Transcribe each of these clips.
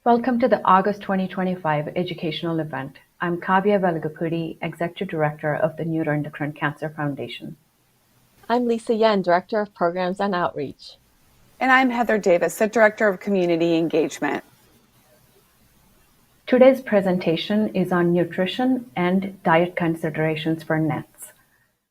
Welcome to the August 2025 educational event. I'm Kavya Velagapudi, Executive Director of the Neuroendocrine Cancer Foundation. I'm Lisa Yen, Director of Programs and Outreach. And I'm Heather Davis, the Director of Community Engagement. Today's presentation is on nutrition and diet considerations for NETs.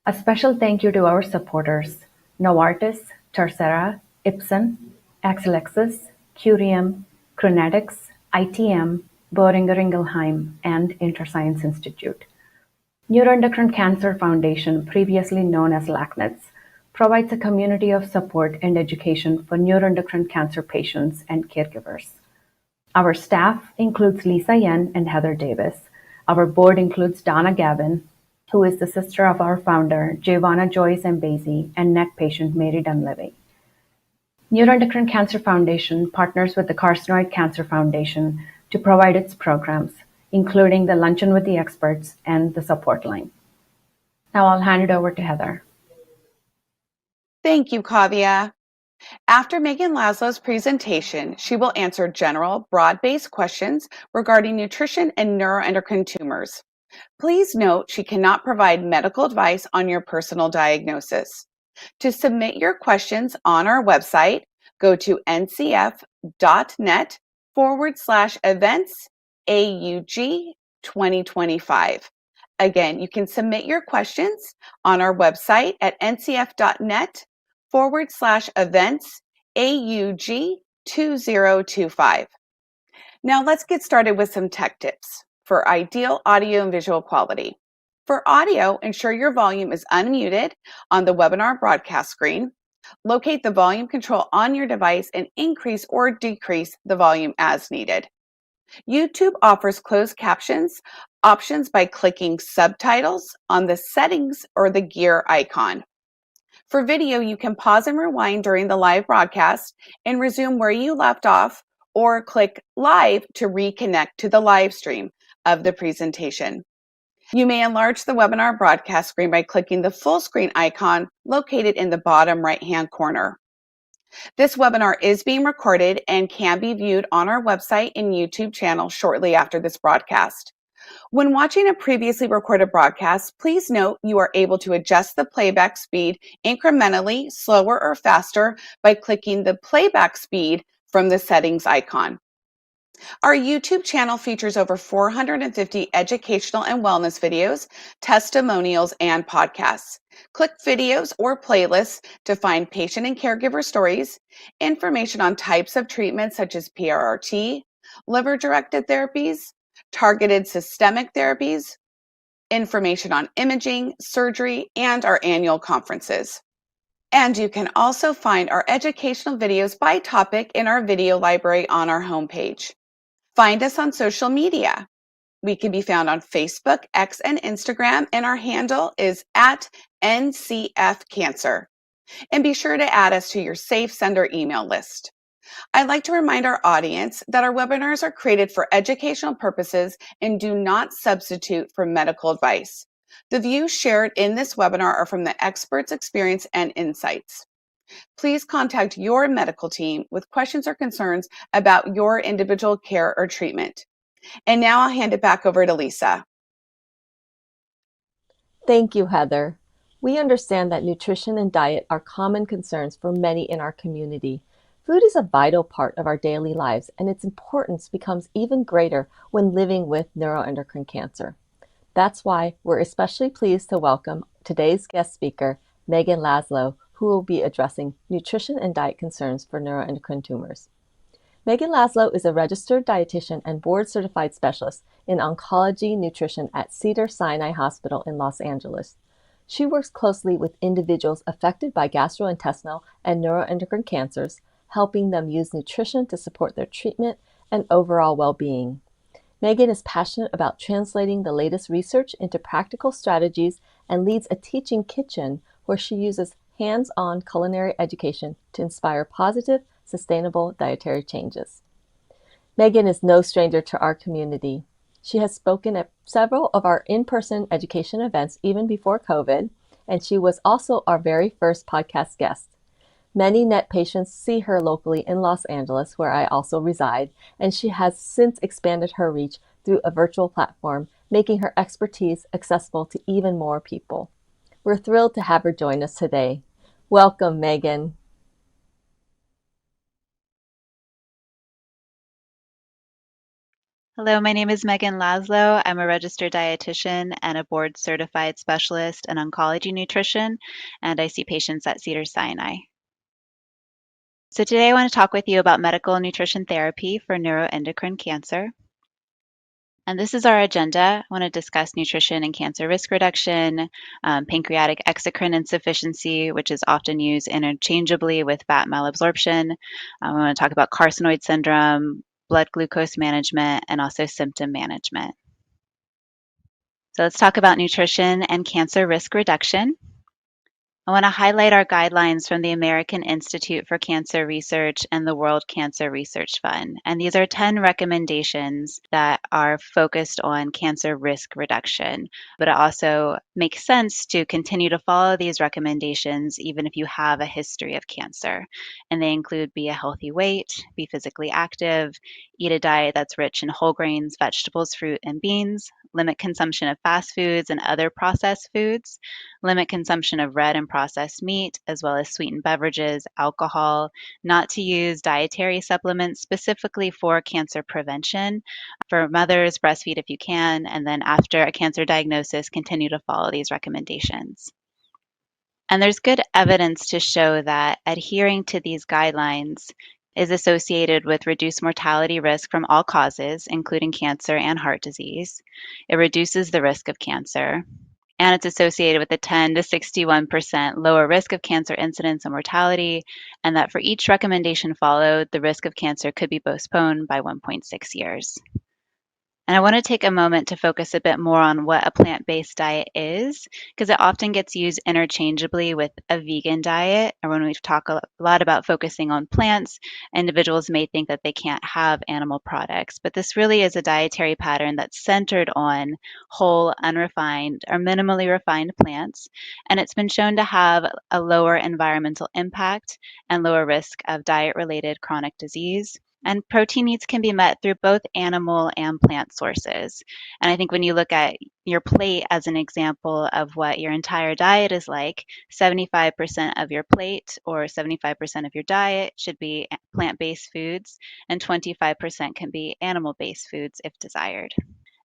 A special thank you to our supporters, Novartis, Tercera, Ipsen, Exelixis, Curium, Crinetics, ITM, Boehringer Ingelheim, and InterScience Institute. Neuroendocrine Cancer Foundation, previously known as LACNITS, provides a community of support and education for neuroendocrine cancer patients and caregivers. Our staff includes Lisa Yen and Heather Davis. Our board includes Donna Gavin, who is the sister of our founder, Giovanna Joyce Mbezi, and NEC patient Mary Dunleavy. Neuroendocrine Cancer Foundation partners with the Carcinoid Cancer Foundation to provide its programs, including the Luncheon with the Experts and the support line. Now I'll hand it over to Heather. Thank you, Kavya. After Meghan Laszlo's presentation, she will answer general, broad-based questions regarding nutrition and neuroendocrine tumors. Please note she cannot provide medical advice on your personal diagnosis. To submit your questions on our website, go to ncf.net/events AUG 2025. Again, you can submit your questions on our website at ncf.net/events AUG 2025. Now let's get started with some tech tips for ideal audio and visual quality. For audio, ensure your volume is unmuted on the webinar broadcast screen. Locate the volume control on your device and increase or decrease the volume as needed. YouTube offers closed captions options by clicking subtitles on the settings or the gear icon. For video, you can pause and rewind during the live broadcast and resume where you left off, or click live to reconnect to the live stream of the presentation. You may enlarge the webinar broadcast screen by clicking the full screen icon located in the bottom right-hand corner. This webinar is being recorded and can be viewed on our website and YouTube channel shortly after this broadcast. When watching a previously recorded broadcast, please note you are able to adjust the playback speed incrementally, slower or faster by clicking the playback speed from the settings icon. Our YouTube channel features over 450 educational and wellness videos, testimonials, and podcasts. Click videos or playlists to find patient and caregiver stories, information on types of treatments such as PRRT, liver-directed therapies, targeted systemic therapies, information on imaging, surgery, and our annual conferences. And you can also find our educational videos by topic in our video library on our homepage. Find us on social media. We can be found on Facebook, X, and Instagram, and our handle is @NCFCancer. And be sure to add us to your safe sender email list. I'd like to remind our audience that our webinars are created for educational purposes and do not substitute for medical advice. The views shared in this webinar are from the experts' experience and insights. Please contact your medical team with questions or concerns about your individual care or treatment. And now I'll hand it back over to Lisa. Thank you, Heather. We understand that nutrition and diet are common concerns for many in our community. Food is a vital part of our daily lives, and its importance becomes even greater when living with neuroendocrine cancer. That's why we're especially pleased to welcome today's guest speaker, Meghan Laszlo, who will be addressing nutrition and diet concerns for neuroendocrine tumors. Meghan Laszlo is a registered dietitian and board-certified specialist in oncology nutrition at Cedars-Sinai Hospital in Los Angeles. She works closely with individuals affected by gastrointestinal and neuroendocrine cancers, helping them use nutrition to support their treatment and overall well-being. Meghan is passionate about translating the latest research into practical strategies and leads a teaching kitchen where she uses hands-on culinary education to inspire positive, sustainable dietary changes. Meghan is no stranger to our community. She has spoken at several of our in-person education events even before COVID, and she was also our very first podcast guest. Many NET patients see her locally in Los Angeles, where I also reside, and she has since expanded her reach through a virtual platform, making her expertise accessible to even more people. We're thrilled to have her join us today. Welcome, Meghan. Hello, my name is Meghan Laszlo. I'm a registered dietitian and a board certified specialist in oncology nutrition, and I see patients at Cedars-Sinai. So today I want to talk with you about medical nutrition therapy for neuroendocrine cancer. And this is our agenda. I want to discuss nutrition and cancer risk reduction, pancreatic exocrine insufficiency, which is often used interchangeably with fat malabsorption. We want to talk about carcinoid syndrome, blood glucose management, and also symptom management. So let's talk about nutrition and cancer risk reduction. I want to highlight our guidelines from the American Institute for Cancer Research and the World Cancer Research Fund. And these are 10 recommendations that are focused on cancer risk reduction. But it also makes sense to continue to follow these recommendations even if you have a history of cancer. And they include be a healthy weight, be physically active, eat a diet that's rich in whole grains, vegetables, fruit, and beans, limit consumption of fast foods and other processed foods, limit consumption of red and processed meat, as well as sweetened beverages, alcohol, not to use dietary supplements specifically for cancer prevention. For mothers, breastfeed if you can, and then after a cancer diagnosis, continue to follow these recommendations. And there's good evidence to show that adhering to these guidelines is associated with reduced mortality risk from all causes, including cancer and heart disease. It reduces the risk of cancer, and it's associated with a 10 to 61% lower risk of cancer incidence and mortality, and that for each recommendation followed, the risk of cancer could be postponed by 1.6 years. And I want to take a moment to focus a bit more on what a plant-based diet is, because it often gets used interchangeably with a vegan diet. Or when we talk a lot about focusing on plants, individuals may think that they can't have animal products. But this really is a dietary pattern that's centered on whole, unrefined, or minimally refined plants. And it's been shown to have a lower environmental impact and lower risk of diet-related chronic disease. And protein needs can be met through both animal and plant sources. And I think when you look at your plate as an example of what your entire diet is like, 75% of your plate or 75% of your diet should be plant-based foods, and 25% can be animal-based foods if desired.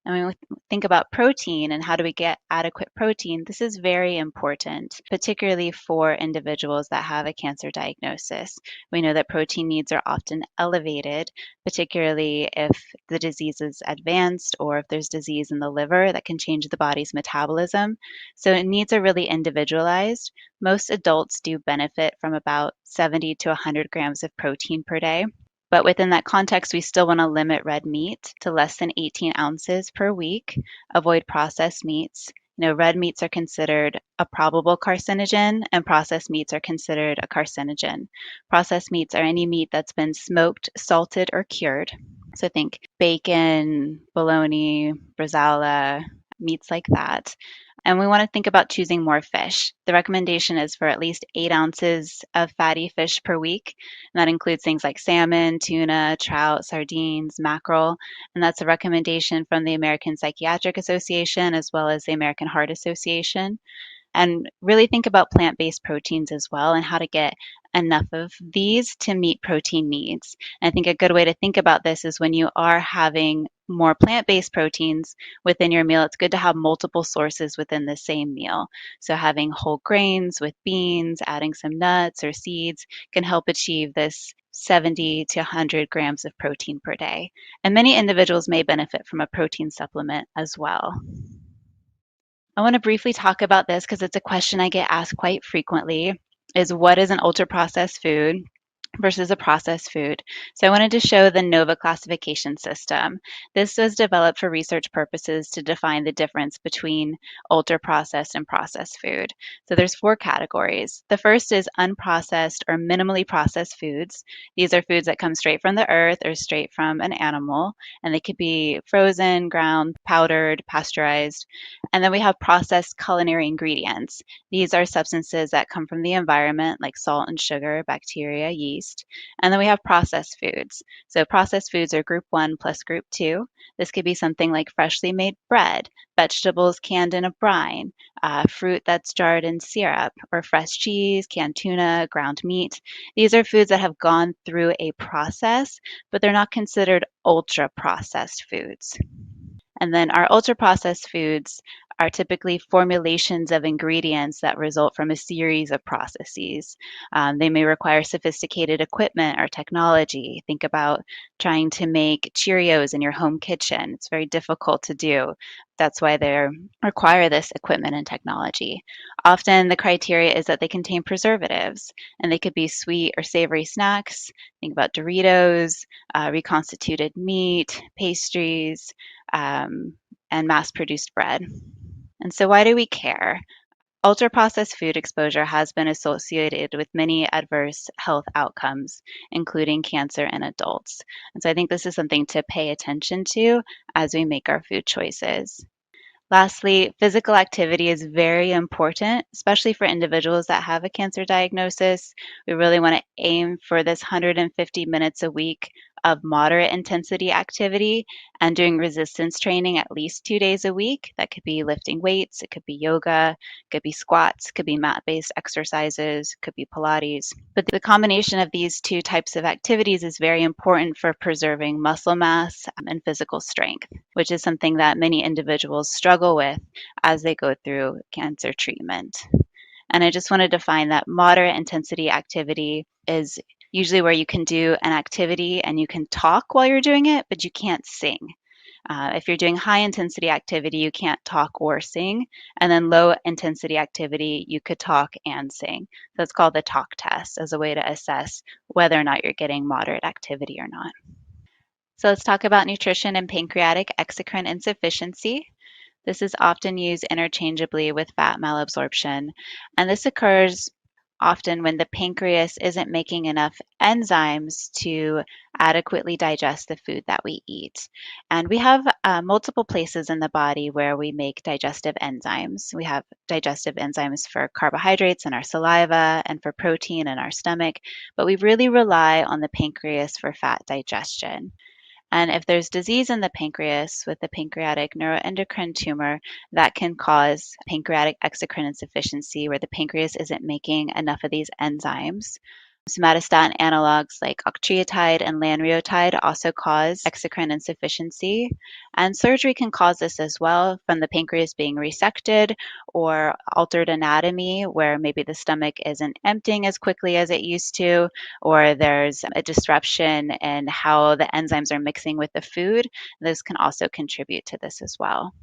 And when we think about protein and how do we get adequate protein, this is very important, particularly for individuals that have a cancer diagnosis. We know that protein needs are often elevated, particularly if the disease is advanced or if there's disease in the liver that can change the body's metabolism. So needs are really individualized. Most adults do benefit from about 70 to 100 grams of protein per day. But within that context, we still want to limit red meat to less than 18 ounces per week, avoid processed meats. Red meats are considered a probable carcinogen, and processed meats are considered a carcinogen. Processed meats are any meat that's been smoked, salted, or cured. So think bacon, bologna, bresaola, meats like that. And we want to think about choosing more fish. The recommendation is for at least 8 ounces of fatty fish per week. And that includes things like salmon, tuna, trout, sardines, mackerel. And that's a recommendation from the American Psychiatric Association as well as the American Heart Association. And really think about plant-based proteins as well and how to get enough of these to meet protein needs. And I think a good way to think about this is when you are having more plant-based proteins within your meal, it's good to have multiple sources within the same meal. So having whole grains with beans, adding some nuts or seeds can help achieve this 70 to 100 grams of protein per day. And many individuals may benefit from a protein supplement as well. I want to briefly talk about this because it's a question I get asked quite frequently, is what is an ultra-processed food? versus a processed food. So I wanted to show the NOVA classification system. This was developed for research purposes to define the difference between ultra-processed and processed food. So there's 4 categories. The first is unprocessed or minimally processed foods. These are foods that come straight from the earth or straight from an animal, and they could be frozen, ground, powdered, pasteurized. And then we have processed culinary ingredients. These are substances that come from the environment, like salt and sugar, bacteria, yeast. And then we have processed foods. So processed foods are group 1 plus group 2. This could be something like freshly made bread, vegetables canned in a brine, fruit that's jarred in syrup, or fresh cheese, canned tuna, ground meat. These are foods that have gone through a process, but they're not considered ultra processed foods. And then our ultra processed foods are typically formulations of ingredients that result from a series of processes. They may require sophisticated equipment or technology. Think about trying to make Cheerios in your home kitchen. It's very difficult to do. That's why they require this equipment and technology. Often the criteria is that they contain preservatives, and they could be sweet or savory snacks. Think about Doritos, reconstituted meat, pastries, and mass-produced bread. And so why do we care? Ultra-processed food exposure has been associated with many adverse health outcomes, including cancer in adults. And so I think this is something to pay attention to as we make our food choices. Lastly, physical activity is very important, especially for individuals that have a cancer diagnosis. We really want to aim for this 150 minutes a week of moderate intensity activity and doing resistance training at least 2 days a week. That could be lifting weights, it could be yoga, it could be squats, it could be mat-based exercises, it could be Pilates. But the combination of these 2 types of activities is very important for preserving muscle mass and physical strength, which is something that many individuals struggle with as they go through cancer treatment. And I just want to define that moderate intensity activity is usually where you can do an activity and you can talk while you're doing it, but you can't sing. If you're doing high intensity activity, you can't talk or sing. And then low intensity activity, you could talk and sing. So it's called the talk test as a way to assess whether or not you're getting moderate activity or not. So let's talk about nutrition and pancreatic exocrine insufficiency. This is often used interchangeably with fat malabsorption, and this occurs often when the pancreas isn't making enough enzymes to adequately digest the food that we eat. And we have multiple places in the body where we make digestive enzymes. We have digestive enzymes for carbohydrates in our saliva and for protein in our stomach, but we really rely on the pancreas for fat digestion. And if there's disease in the pancreas with the pancreatic neuroendocrine tumor, that can cause pancreatic exocrine insufficiency where the pancreas isn't making enough of these enzymes. Somatostatin analogs like octreotide and lanreotide also cause exocrine insufficiency. And surgery can cause this as well, from the pancreas being resected or altered anatomy where maybe the stomach isn't emptying as quickly as it used to, or there's a disruption in how the enzymes are mixing with the food. This can also contribute to this as well.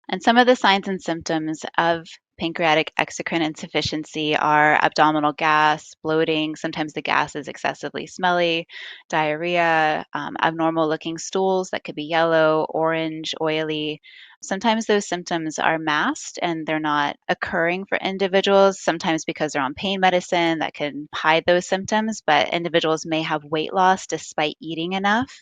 And some of the signs and symptoms of pancreatic exocrine insufficiency are abdominal gas, bloating, sometimes the gas is excessively smelly, diarrhea, abnormal looking stools that could be yellow, orange, oily. Sometimes those symptoms are masked and they're not occurring for individuals, sometimes because they're on pain medicine that can hide those symptoms, but individuals may have weight loss despite eating enough.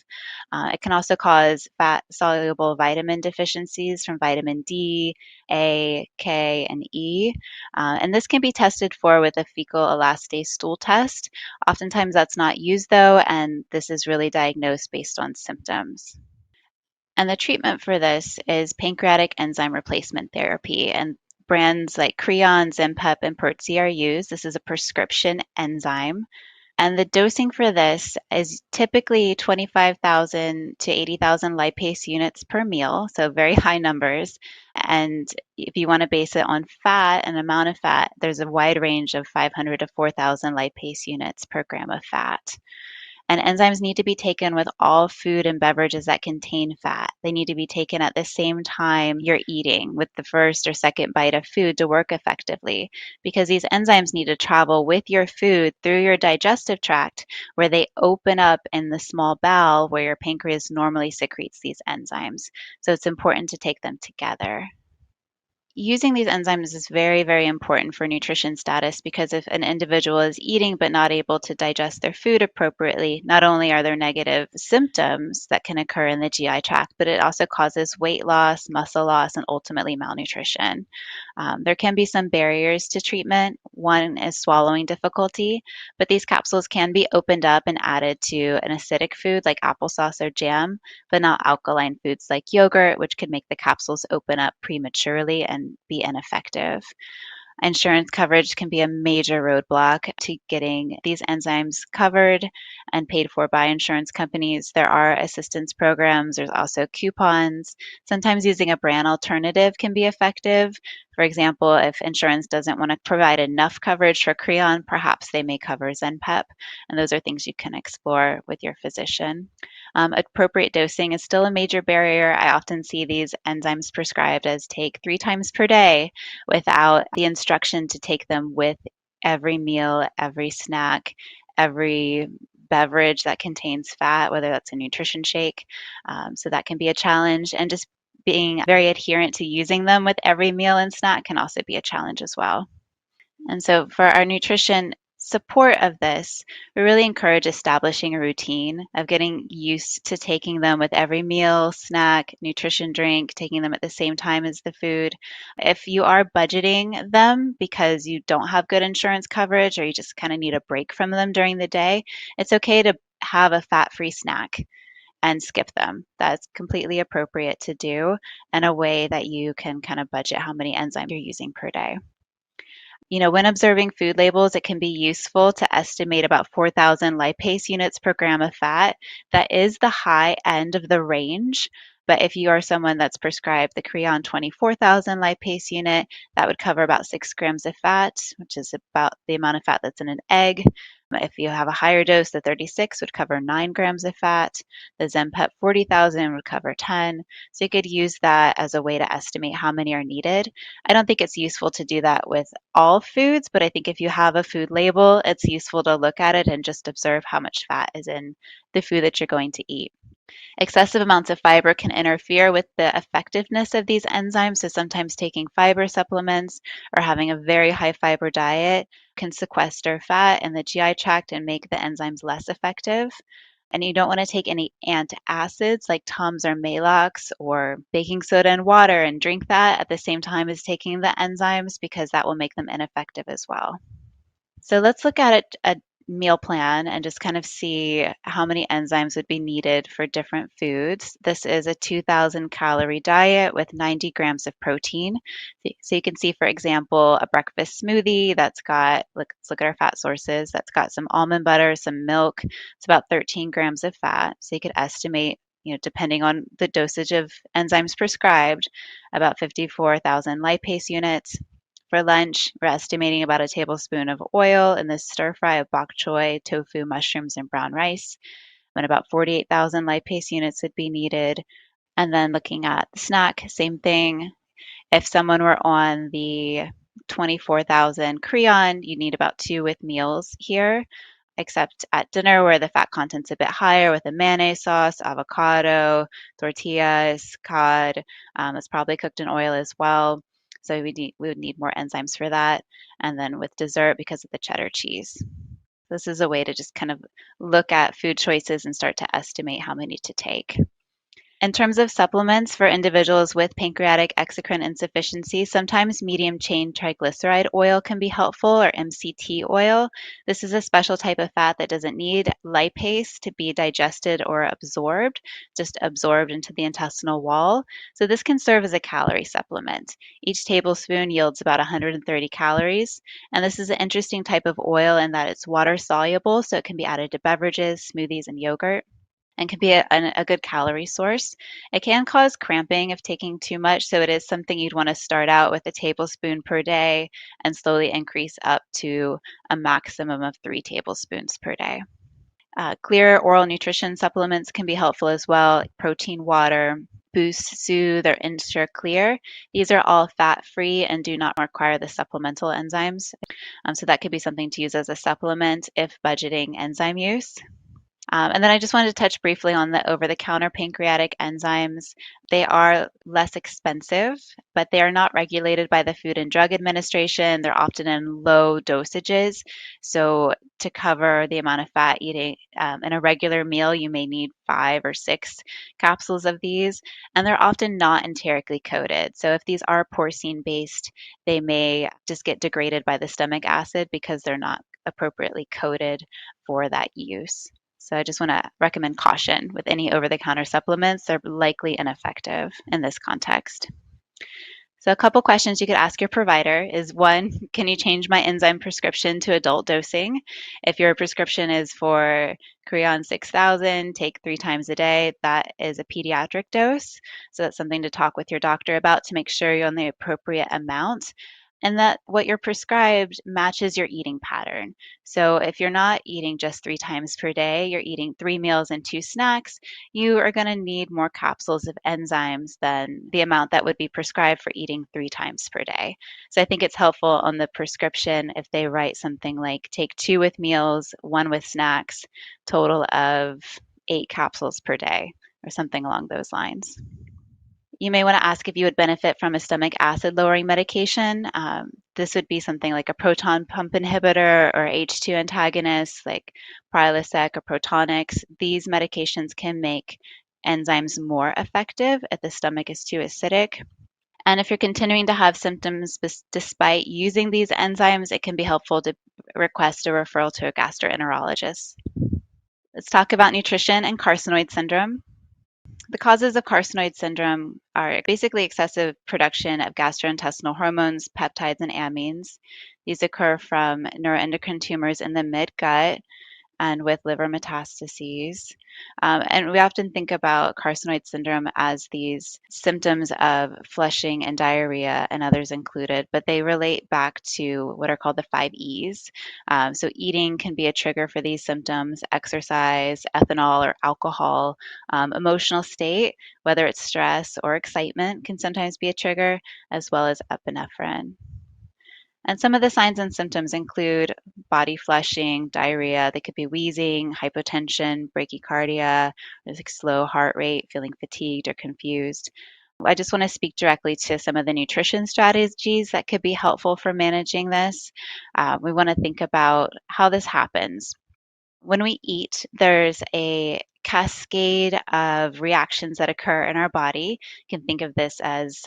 It can also cause fat-soluble vitamin deficiencies from vitamin D, A, K, and E. And this can be tested for with a fecal elastase stool test. Oftentimes that's not used though, and this is really diagnosed based on symptoms. And the treatment for this is pancreatic enzyme replacement therapy. And brands like Creon, Zimpep, and Pertzi are used. This is a prescription enzyme. And the dosing for this is typically 25,000 to 80,000 lipase units per meal, so very high numbers. And if you want to base it on fat and amount of fat, there's a wide range of 500 to 4,000 lipase units per gram of fat. And enzymes need to be taken with all food and beverages that contain fat. They need to be taken at the same time you're eating, with the first or second bite of food to work effectively, because these enzymes need to travel with your food through your digestive tract, where they open up in the small bowel where your pancreas normally secretes these enzymes. So it's important to take them together. Using these enzymes is very, very important for nutrition status, because if an individual is eating but not able to digest their food appropriately, not only are there negative symptoms that can occur in the GI tract, but it also causes weight loss, muscle loss, and ultimately malnutrition. There can be some barriers to treatment. One is swallowing difficulty, but these capsules can be opened up and added to an acidic food like applesauce or jam, but not alkaline foods like yogurt, which could make the capsules open up prematurely and be ineffective. Insurance coverage can be a major roadblock to getting these enzymes covered and paid for by insurance companies. There are assistance programs, there's also coupons. Sometimes using a brand alternative can be effective. For example, if insurance doesn't want to provide enough coverage for Creon, perhaps they may cover Zenpep, and those are things you can explore with your physician. Appropriate dosing is still a major barrier. I often see these enzymes prescribed as take 3 times per day, without the instruction to take them with every meal, every snack, every beverage that contains fat, whether that's a nutrition shake. So that can be a challenge. And just being very adherent to using them with every meal and snack can also be a challenge as well. And so for our nutrition support of this, we really encourage establishing a routine of getting used to taking them with every meal, snack, nutrition drink, taking them at the same time as the food. If you are budgeting them because you don't have good insurance coverage, or you just kind of need a break from them during the day, it's okay to have a fat-free snack and skip them. That's completely appropriate to do, in a way that you can kind of budget how many enzymes you're using per day. When observing food labels, it can be useful to estimate about 4,000 lipase units per gram of fat. That is the high end of the range. But if you are someone that's prescribed the Creon 24,000 lipase unit, that would cover about 6 grams of fat, which is about the amount of fat that's in an egg. If you have a higher dose, the 36 would cover 9 grams of fat. The Zenpep 40,000 would cover 10. So you could use that as a way to estimate how many are needed. I don't think it's useful to do that with all foods, but I think if you have a food label, it's useful to look at it and just observe how much fat is in the food that you're going to eat. Excessive amounts of fiber can interfere with the effectiveness of these enzymes, so sometimes taking fiber supplements or having a very high fiber diet can sequester fat in the GI tract and make the enzymes less effective. And you don't want to take any antacids like Tums or Maalox or baking soda and water and drink that at the same time as taking the enzymes, because that will make them ineffective as well. So let's look at a meal plan and just kind of see how many enzymes would be needed for different foods. This is a 2,000 calorie diet with 90 grams of protein. So you can see, for example, a breakfast smoothie that's got, let's look at our fat sources, that's got some almond butter, some milk. It's about 13 grams of fat. So you could estimate, depending on the dosage of enzymes prescribed, about 54,000 lipase units. For lunch, we're estimating about a tablespoon of oil in this stir fry of bok choy, tofu, mushrooms, and brown rice. And about 48,000 lipase units would be needed. And then looking at the snack, same thing. If someone were on the 24,000 Creon, you need about 2 with meals here, except at dinner where the fat content's a bit higher with a mayonnaise sauce, avocado, tortillas, cod. It's probably cooked in oil as well. So we would need more enzymes for that. And then with dessert, because of the cheddar cheese. This is a way to just kind of look at food choices and start to estimate how many to take. In terms of supplements for individuals with pancreatic exocrine insufficiency, sometimes medium chain triglyceride oil can be helpful, or MCT oil. This is a special type of fat that doesn't need lipase to be digested or absorbed, just absorbed into the intestinal wall. So this can serve as a calorie supplement. Each tablespoon yields about 130 calories. And this is an interesting type of oil in that it's water soluble, so it can be added to beverages, smoothies, and yogurt, and can be a good calorie source. It can cause cramping if taking too much, so it is something you'd want to start out with a tablespoon per day and slowly increase up to a maximum of 3 tablespoons per day. Clear oral nutrition supplements can be helpful as well, like protein water, Boost, Soothe, or Ensure Clear. These are all fat-free and do not require the supplemental enzymes. So that could be something to use as a supplement if budgeting enzyme use. And then I just wanted to touch briefly on the over-the-counter pancreatic enzymes. They are less expensive, but they are not regulated by the Food and Drug Administration. They're often in low dosages. So to cover the amount of fat eating in a regular meal, you may need 5 or 6 capsules of these, and they're often not enterically coated. So if these are porcine-based, they may just get degraded by the stomach acid because they're not appropriately coated for that use. So I just want to recommend caution with any over-the-counter supplements. They're likely ineffective in this context. So a couple questions you could ask your provider is, one, can you change my enzyme prescription to adult dosing? If your prescription is for Creon 6000, take 3 times a day, that is a pediatric dose. So that's something to talk with your doctor about to make sure you're on the appropriate amount, and that what you're prescribed matches your eating pattern. So if you're not eating just 3 times per day, you're eating 3 meals and 2 snacks, you are going to need more capsules of enzymes than the amount that would be prescribed for eating 3 times per day. So I think it's helpful on the prescription if they write something like take 2 with meals, 1 with snacks, total of 8 capsules per day, or something along those lines. You may want to ask if you would benefit from a stomach acid lowering medication. This would be something like a proton pump inhibitor or H2 antagonist like Prilosec or Protonix. These medications can make enzymes more effective if the stomach is too acidic. And if you're continuing to have symptoms despite using these enzymes, it can be helpful to request a referral to a gastroenterologist. Let's talk about nutrition and carcinoid syndrome. The causes of carcinoid syndrome are basically excessive production of gastrointestinal hormones, peptides, and amines. These occur from neuroendocrine tumors in the midgut and with liver metastases. And we often think about carcinoid syndrome as these symptoms of flushing and diarrhea and others included, but they relate back to what are called the 5 E's. So eating can be a trigger for these symptoms, exercise, ethanol or alcohol, emotional state, whether it's stress or excitement, can sometimes be a trigger, as well as epinephrine. And some of the signs and symptoms include body flushing, diarrhea. They could be wheezing, hypotension, bradycardia, there's like slow heart rate, feeling fatigued or confused. I just want to speak directly to some of the nutrition strategies that could be helpful for managing this. We want to think about how this happens. When we eat, there's a cascade of reactions that occur in our body. You can think of this as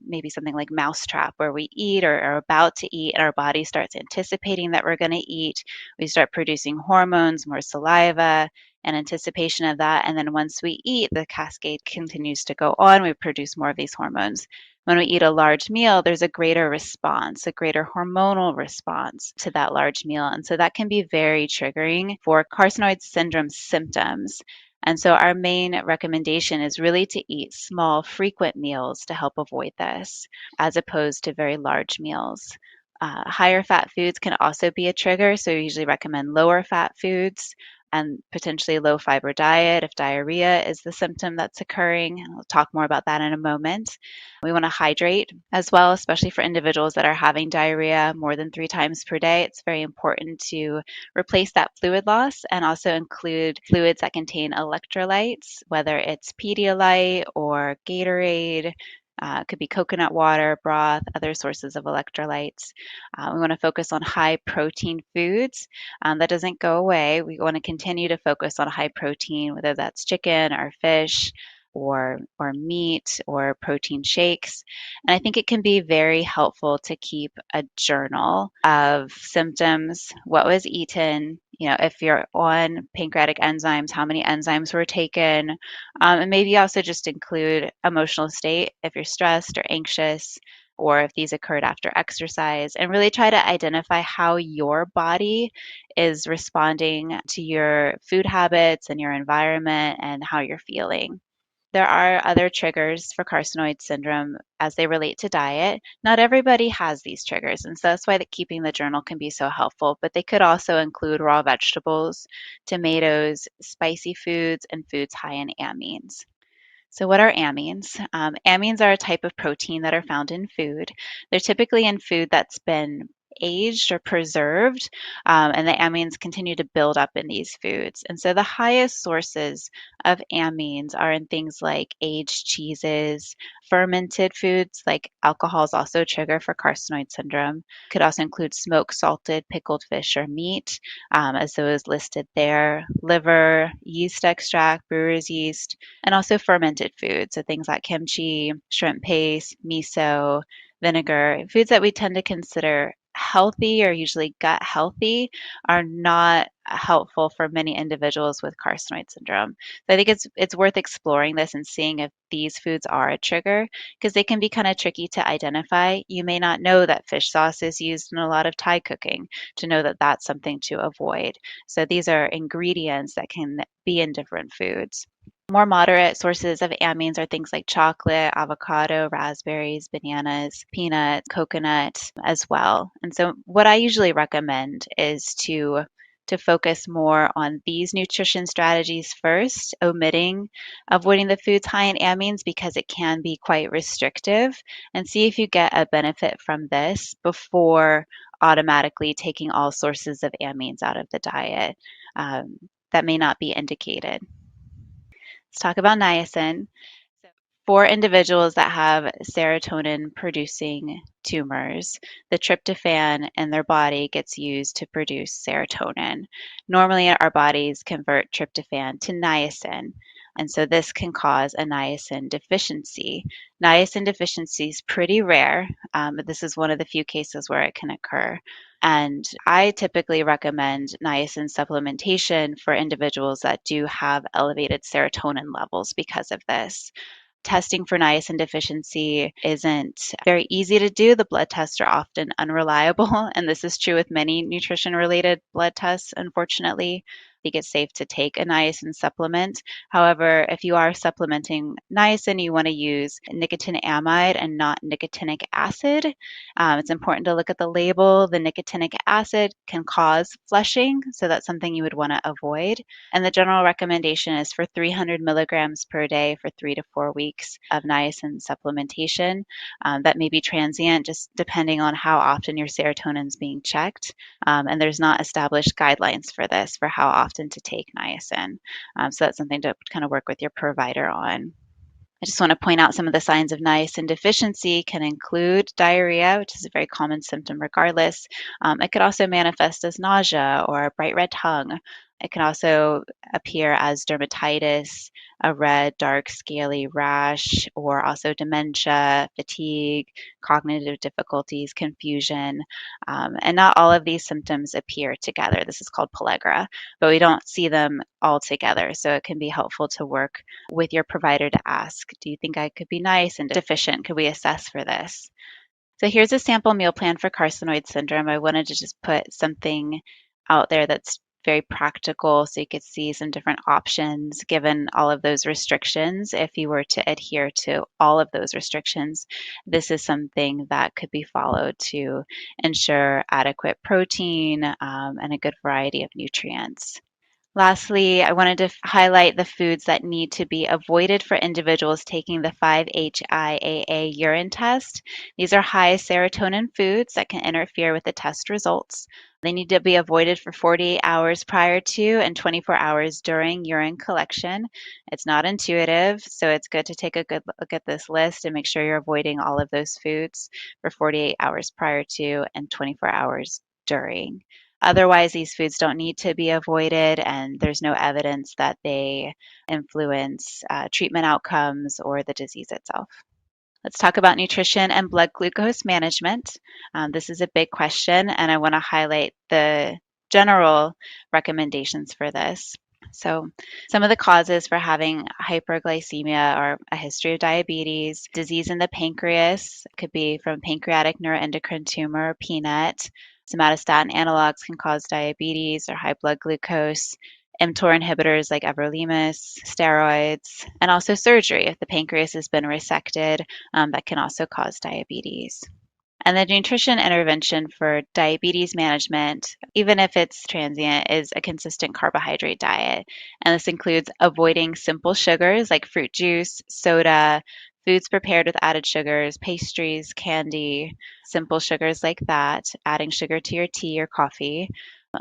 maybe something like mousetrap, where we eat or are about to eat, and our body starts anticipating that we're going to eat. We start producing hormones, more saliva, in anticipation of that. And then once we eat, the cascade continues to go on. We produce more of these hormones. When we eat a large meal, there's a greater response, a greater hormonal response to that large meal. And so that can be very triggering for carcinoid syndrome symptoms. And so our main recommendation is really to eat small, frequent meals to help avoid this, as opposed to very large meals. Higher fat foods can also be a trigger, so we usually recommend lower fat foods and potentially low fiber diet if diarrhea is the symptom that's occurring. We'll talk more about that in a moment. We want to hydrate as well, especially for individuals that are having diarrhea more than 3 times per day. It's very important to replace that fluid loss and also include fluids that contain electrolytes, whether it's Pedialyte or Gatorade. Could be coconut water, broth, other sources of electrolytes. We want to focus on high protein foods. That doesn't go away. We want to continue to focus on high protein, whether that's chicken or fish or meat or protein shakes. And I think it can be very helpful to keep a journal of symptoms, what was eaten, if you're on pancreatic enzymes, how many enzymes were taken, and maybe also just include emotional state if you're stressed or anxious, or if these occurred after exercise, and really try to identify how your body is responding to your food habits and your environment and how you're feeling. There are other triggers for carcinoid syndrome as they relate to diet. Not everybody has these triggers, and so that's why keeping the journal can be so helpful, but they could also include raw vegetables, tomatoes, spicy foods, and foods high in amines. So what are amines? Amines are a type of protein that are found in food. They're typically in food that's been aged or preserved, and the amines continue to build up in these foods. And so the highest sources of amines are in things like aged cheeses, fermented foods like alcohol is also a trigger for carcinoid syndrome. Could also include smoked, salted, pickled fish or meat, as those listed there, liver, yeast extract, brewer's yeast, and also fermented foods. So things like kimchi, shrimp paste, miso, vinegar, foods that we tend to consider healthy or usually gut healthy are not helpful for many individuals with carcinoid syndrome. So I think it's worth exploring this and seeing if these foods are a trigger because they can be kind of tricky to identify. You may not know that fish sauce is used in a lot of Thai cooking to know that that's something to avoid. So these are ingredients that can be in different foods. More moderate sources of amines are things like chocolate, avocado, raspberries, bananas, peanuts, coconut as well. And so what I usually recommend is to focus more on these nutrition strategies first, avoiding the foods high in amines because it can be quite restrictive, and see if you get a benefit from this before automatically taking all sources of amines out of the diet that may not be indicated. Let's talk about niacin. For individuals that have serotonin producing tumors, the tryptophan in their body gets used to produce serotonin. Normally, our bodies convert tryptophan to niacin, and so this can cause a niacin deficiency. Niacin deficiency is pretty rare, but this is one of the few cases where it can occur. And I typically recommend niacin supplementation for individuals that do have elevated serotonin levels because of this. Testing for niacin deficiency isn't very easy to do. The blood tests are often unreliable, and this is true with many nutrition related blood tests, unfortunately. I think it's safe to take a niacin supplement. However, if you are supplementing niacin, you want to use nicotinamide and not nicotinic acid. It's important to look at the label. The nicotinic acid can cause flushing, so that's something you would want to avoid. And the general recommendation is for 300 milligrams per day for 3 to 4 weeks of niacin supplementation. That may be transient, just depending on how often your serotonin is being checked. And there's not established guidelines for this, for how often to take niacin. So that's something to kind of work with your provider on. I just want to point out some of the signs of niacin deficiency can include diarrhea, which is a very common symptom regardless. It could also manifest as nausea or a bright red tongue. It can also appear as dermatitis, a red, dark, scaly rash, or also dementia, fatigue, cognitive difficulties, confusion. And not all of these symptoms appear together. This is called pellagra, but we don't see them all together. So it can be helpful to work with your provider to ask, do you think I could be niacin deficient? Could we assess for this? So here's a sample meal plan for carcinoid syndrome. I wanted to just put something out there that's very practical so you could see some different options given all of those restrictions. If you were to adhere to all of those restrictions, this is something that could be followed to ensure adequate protein and a good variety of nutrients. Lastly, I wanted to highlight the foods that need to be avoided for individuals taking the 5-HIAA urine test. These are high serotonin foods that can interfere with the test results. They need to be avoided for 48 hours prior to and 24 hours during urine collection. It's not intuitive, so it's good to take a good look at this list and make sure you're avoiding all of those foods for 48 hours prior to and 24 hours during. Otherwise, these foods don't need to be avoided, and there's no evidence that they influence treatment outcomes or the disease itself. Let's talk about nutrition and blood glucose management. This is a big question, and I want to highlight the general recommendations for this. So some of the causes for having hyperglycemia are a history of diabetes, disease in the pancreas, could be from pancreatic neuroendocrine tumor, PNET. Somatostatin analogs can cause diabetes or high blood glucose. mTOR inhibitors like everolimus, steroids, and also surgery. If the pancreas has been resected, that can also cause diabetes. And the nutrition intervention for diabetes management, even if it's transient, is a consistent carbohydrate diet. And this includes avoiding simple sugars like fruit juice, soda, foods prepared with added sugars, pastries, candy, simple sugars like that, adding sugar to your tea or coffee,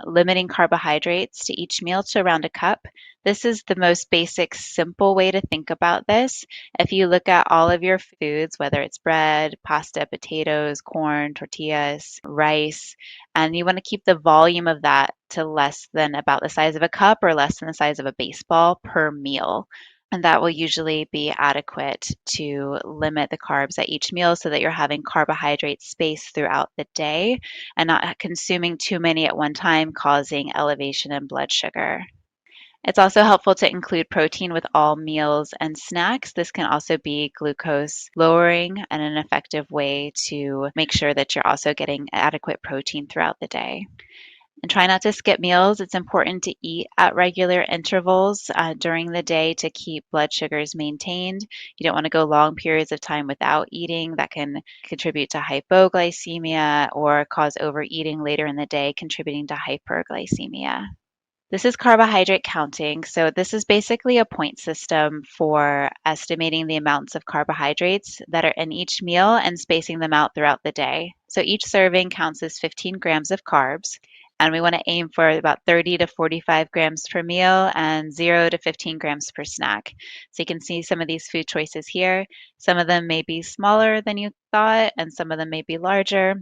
limiting carbohydrates to each meal to around a cup. This is the most basic, simple way to think about this. If you look at all of your foods, whether it's bread, pasta, potatoes, corn, tortillas, rice, and you want to keep the volume of that to less than about the size of a cup or less than the size of a baseball per meal. And that will usually be adequate to limit the carbs at each meal so that you're having carbohydrate space throughout the day and not consuming too many at one time, causing elevation in blood sugar. It's also helpful to include protein with all meals and snacks. This can also be glucose lowering and an effective way to make sure that you're also getting adequate protein throughout the day. And try not to skip meals. It's important to eat at regular intervals during the day to keep blood sugars maintained. You don't want to go long periods of time without eating. That can contribute to hypoglycemia or cause overeating later in the day, contributing to hyperglycemia. This is carbohydrate counting. So this is basically a point system for estimating the amounts of carbohydrates that are in each meal and spacing them out throughout the day. So each serving counts as 15 grams of carbs. And we want to aim for about 30 to 45 grams per meal and 0 to 15 grams per snack. So you can see some of these food choices here. Some of them may be smaller than you thought, and some of them may be larger.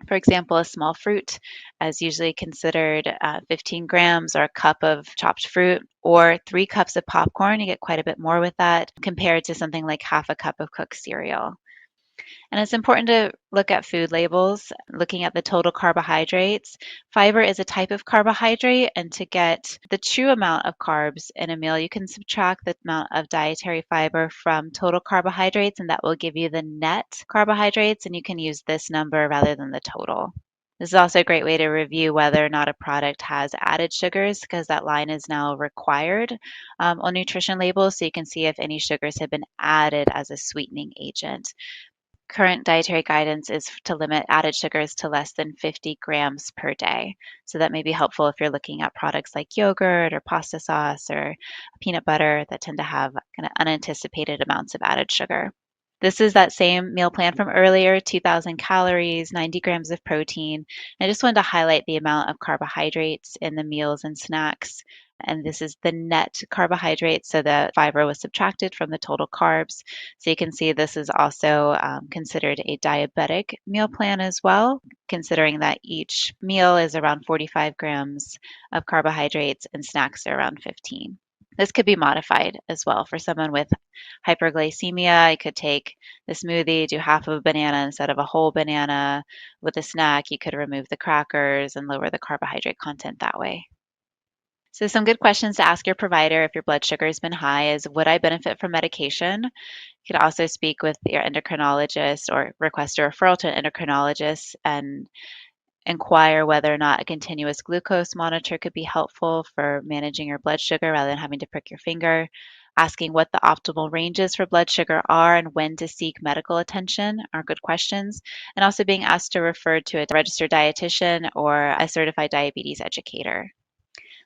For example, a small fruit is usually considered 15 grams or a cup of chopped fruit, or 3 cups of popcorn. You get quite a bit more with that compared to something like half a cup of cooked cereal. And it's important to look at food labels, looking at the total carbohydrates. Fiber is a type of carbohydrate, and to get the true amount of carbs in a meal, you can subtract the amount of dietary fiber from total carbohydrates, and that will give you the net carbohydrates, and you can use this number rather than the total. This is also a great way to review whether or not a product has added sugars, because that line is now required on nutrition labels, so you can see if any sugars have been added as a sweetening agent. Current dietary guidance is to limit added sugars to less than 50 grams per day. So that may be helpful if you're looking at products like yogurt or pasta sauce or peanut butter that tend to have kind of unanticipated amounts of added sugar. This is that same meal plan from earlier, 2,000 calories, 90 grams of protein. I just wanted to highlight the amount of carbohydrates in the meals and snacks. And this is the net carbohydrates, so the fiber was subtracted from the total carbs. So you can see this is also considered a diabetic meal plan as well, considering that each meal is around 45 grams of carbohydrates and snacks are around 15. This could be modified as well for someone with hyperglycemia. You could take the smoothie, do half of a banana instead of a whole banana. With a snack, you could remove the crackers and lower the carbohydrate content that way. So some good questions to ask your provider if your blood sugar has been high is, would I benefit from medication? You could also speak with your endocrinologist or request a referral to an endocrinologist and inquire whether or not a continuous glucose monitor could be helpful for managing your blood sugar rather than having to prick your finger. Asking what the optimal ranges for blood sugar are and when to seek medical attention are good questions. And also being asked to refer to a registered dietitian or a certified diabetes educator.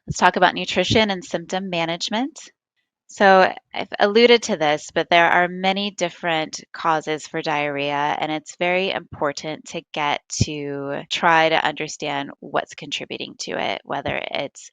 Let's talk about nutrition and symptom management. So I've alluded to this, but there are many different causes for diarrhea, and it's very important to get to try to understand what's contributing to it, whether it's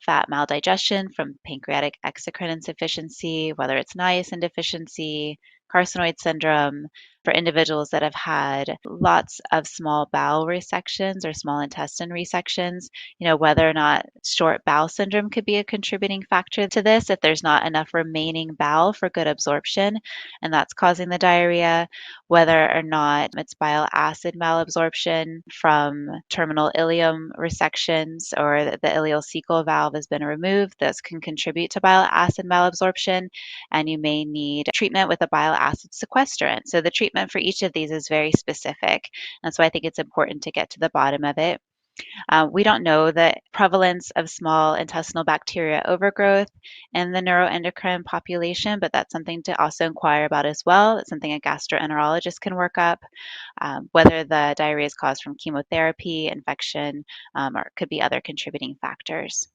fat maldigestion from pancreatic exocrine insufficiency, whether it's niacin deficiency, carcinoid syndrome, for individuals that have had lots of small bowel resections or small intestine resections, whether or not short bowel syndrome could be a contributing factor to this if there's not enough remaining bowel for good absorption, and that's causing the diarrhea, whether or not it's bile acid malabsorption from terminal ileum resections or the ileocecal valve has been removed. Those can contribute to bile acid malabsorption, and you may need treatment with a bile acid sequestrant. So the treatment for each of these is very specific. That's why I think it's important to get to the bottom of it. We don't know the prevalence of small intestinal bacteria overgrowth in the neuroendocrine population, but that's something to also inquire about as well. It's something a gastroenterologist can work up, whether the diarrhea is caused from chemotherapy, infection, or it could be other contributing factors.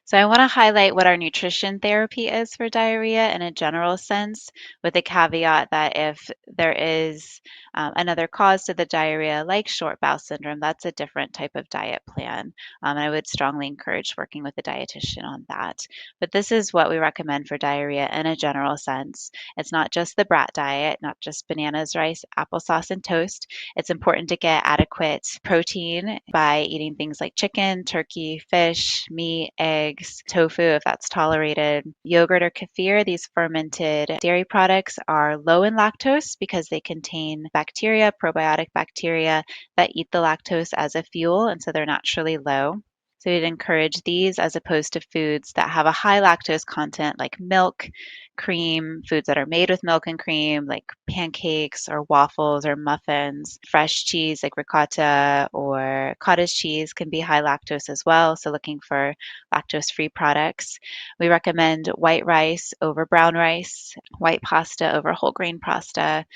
So I want to highlight what our nutrition therapy is for diarrhea in a general sense, with the caveat that if there is another cause to the diarrhea, like short bowel syndrome, that's a different type of diet plan. And I would strongly encourage working with a dietitian on that. But this is what we recommend for diarrhea in a general sense. It's not just the brat diet, not just bananas, rice, applesauce, and toast. It's important to get adequate protein by eating things like chicken, turkey, fish, meat, eggs, tofu if that's tolerated. Yogurt or kefir, these fermented dairy products, are low in lactose because they contain bacteria, probiotic bacteria, that eat the lactose as a fuel, and so they're naturally low. So we'd encourage these as opposed to foods that have a high lactose content like milk, cream, foods that are made with milk and cream like pancakes or waffles or muffins. Fresh cheese like ricotta or cottage cheese can be high lactose as well, so looking for lactose-free products. We recommend white rice over brown rice, white pasta over whole grain pasta.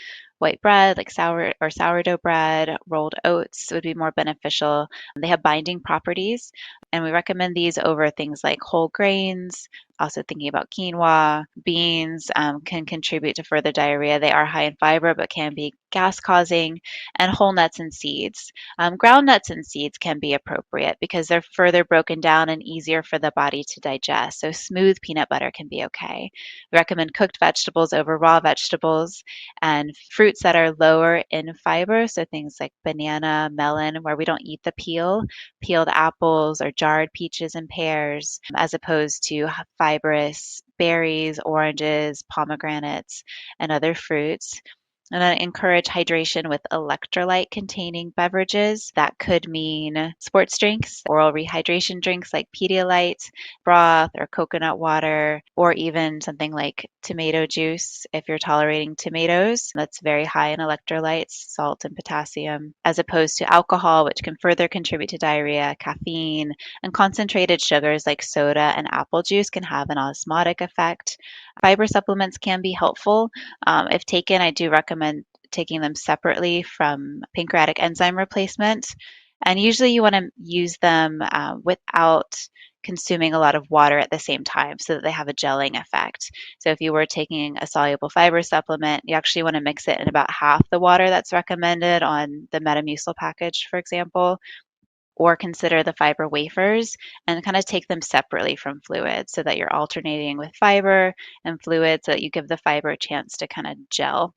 White bread, like sour or sourdough bread, rolled oats would be more beneficial. They have binding properties, and we recommend these over things like whole grains. Also thinking about quinoa, beans can contribute to further diarrhea. They are high in fiber, but can be gas causing, and whole nuts and seeds. Ground nuts and seeds can be appropriate because they're further broken down and easier for the body to digest. So smooth peanut butter can be okay. We recommend cooked vegetables over raw vegetables, and fruits that are lower in fiber. So things like banana, melon, where we don't eat the peel, peeled apples or jarred peaches and pears, as opposed to fibrous berries, oranges, pomegranates, and other fruits. And then encourage hydration with electrolyte containing beverages. That could mean sports drinks, oral rehydration drinks like Pedialyte, broth, or coconut water, or even something like tomato juice if you're tolerating tomatoes. That's very high in electrolytes, salt, and potassium, as opposed to alcohol, which can further contribute to diarrhea, caffeine, and concentrated sugars like soda and apple juice can have an osmotic effect. Fiber supplements can be helpful. If taken, I do recommend taking them separately from pancreatic enzyme replacement. And usually you want to use them without consuming a lot of water at the same time so that they have a gelling effect. So if you were taking a soluble fiber supplement, you actually want to mix it in about half the water that's recommended on the Metamucil package, for example, or consider the fiber wafers and kind of take them separately from fluids so that you're alternating with fiber and fluid so that you give the fiber a chance to kind of gel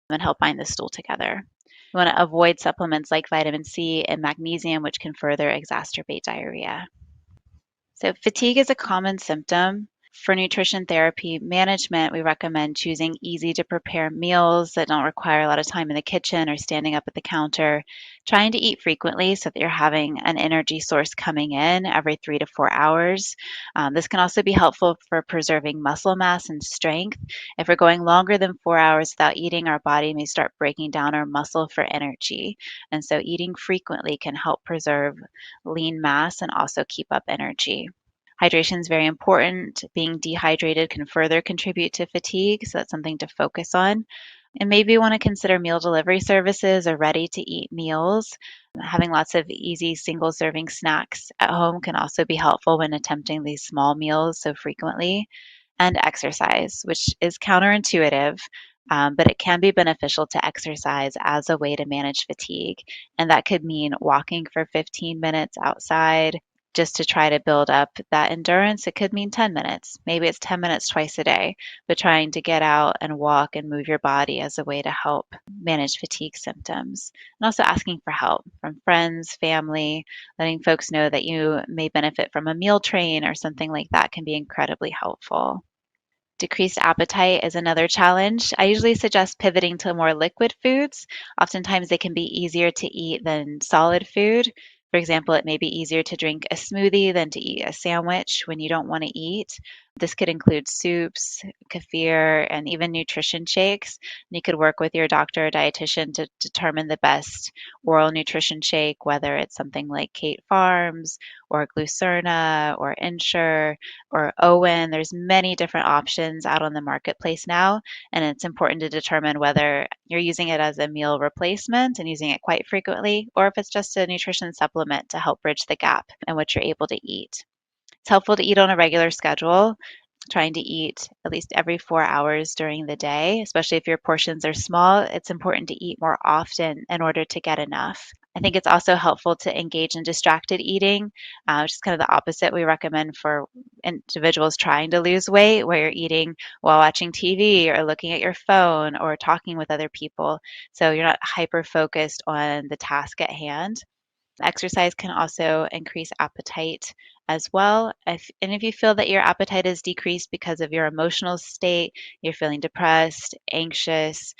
and help bind the stool together. You want to avoid supplements like vitamin C and magnesium, which can further exacerbate diarrhea. So fatigue is a common symptom. For nutrition therapy management, we recommend choosing easy to prepare meals that don't require a lot of time in the kitchen or standing up at the counter. Trying to eat frequently so that you're having an energy source coming in every 3 to 4 hours. This can also be helpful for preserving muscle mass and strength. If we're going longer than 4 hours without eating, our body may start breaking down our muscle for energy. And so eating frequently can help preserve lean mass and also keep up energy. Hydration is very important. Being dehydrated can further contribute to fatigue, so that's something to focus on. And maybe you want to consider meal delivery services or ready to eat meals. Having lots of easy single serving snacks at home can also be helpful when attempting these small meals so frequently. And exercise, which is counterintuitive, but it can be beneficial to exercise as a way to manage fatigue. And that could mean walking for 15 minutes outside just to try to build up that endurance. It could mean 10 minutes. Maybe it's 10 minutes twice a day, but trying to get out and walk and move your body as a way to help manage fatigue symptoms. And also asking for help from friends, family, letting folks know that you may benefit from a meal train or something like that can be incredibly helpful. Decreased appetite is another challenge. I usually suggest pivoting to more liquid foods. Oftentimes they can be easier to eat than solid food. For example, it may be easier to drink a smoothie than to eat a sandwich when you don't want to eat. This could include soups, kefir, and even nutrition shakes. And you could work with your doctor or dietitian to determine the best oral nutrition shake, whether it's something like Kate Farms or Glucerna or Ensure or Owen. There's many different options out on the marketplace now, and it's important to determine whether you're using it as a meal replacement and using it quite frequently, or if it's just a nutrition supplement to help bridge the gap in what you're able to eat. It's helpful to eat on a regular schedule, trying to eat at least every 4 hours during the day, especially if your portions are small. It's important to eat more often in order to get enough. I think it's also helpful to engage in distracted eating, which is kind of the opposite we recommend for individuals trying to lose weight, where you're eating while watching TV or looking at your phone or talking with other people. So you're not hyper focused on the task at hand. Exercise can also increase appetite as well. If you feel that your appetite is decreased because of your emotional state, you're feeling depressed, anxious,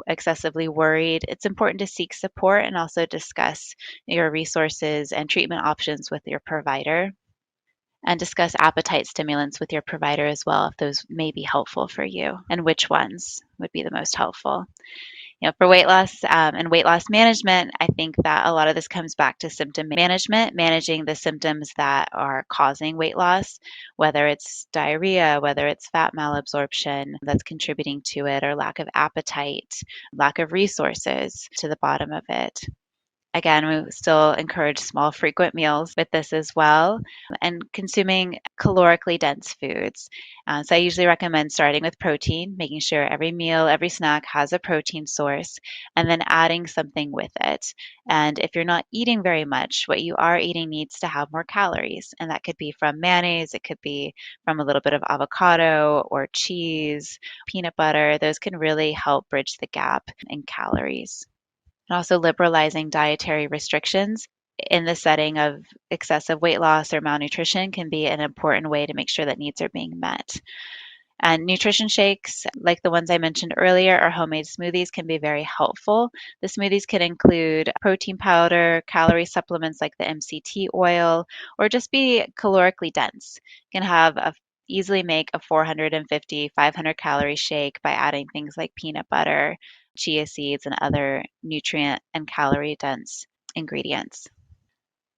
excessively worried, it's important to seek support and also discuss your resources and treatment options with your provider. And discuss appetite stimulants with your provider as well, if those may be helpful for you, and which ones would be the most helpful. For weight loss and weight loss management, I think that a lot of this comes back to symptom management, managing the symptoms that are causing weight loss, whether it's diarrhea, whether it's fat malabsorption that's contributing to it, or lack of appetite, lack of resources to the bottom of it. Again, we still encourage small, frequent meals with this as well, and consuming calorically dense foods. So I usually recommend starting with protein, making sure every meal, every snack has a protein source, and then adding something with it. And if you're not eating very much, what you are eating needs to have more calories. And that could be from mayonnaise, it could be from a little bit of avocado or cheese, peanut butter. Those can really help bridge the gap in calories. And also liberalizing dietary restrictions in the setting of excessive weight loss or malnutrition can be an important way to make sure that needs are being met. And nutrition shakes, like the ones I mentioned earlier, or homemade smoothies, can be very helpful. The smoothies can include protein powder, calorie supplements like the MCT oil, or just be calorically dense. You can easily make a 450, 500 calorie shake by adding things like peanut butter, chia seeds, and other nutrient and calorie dense ingredients.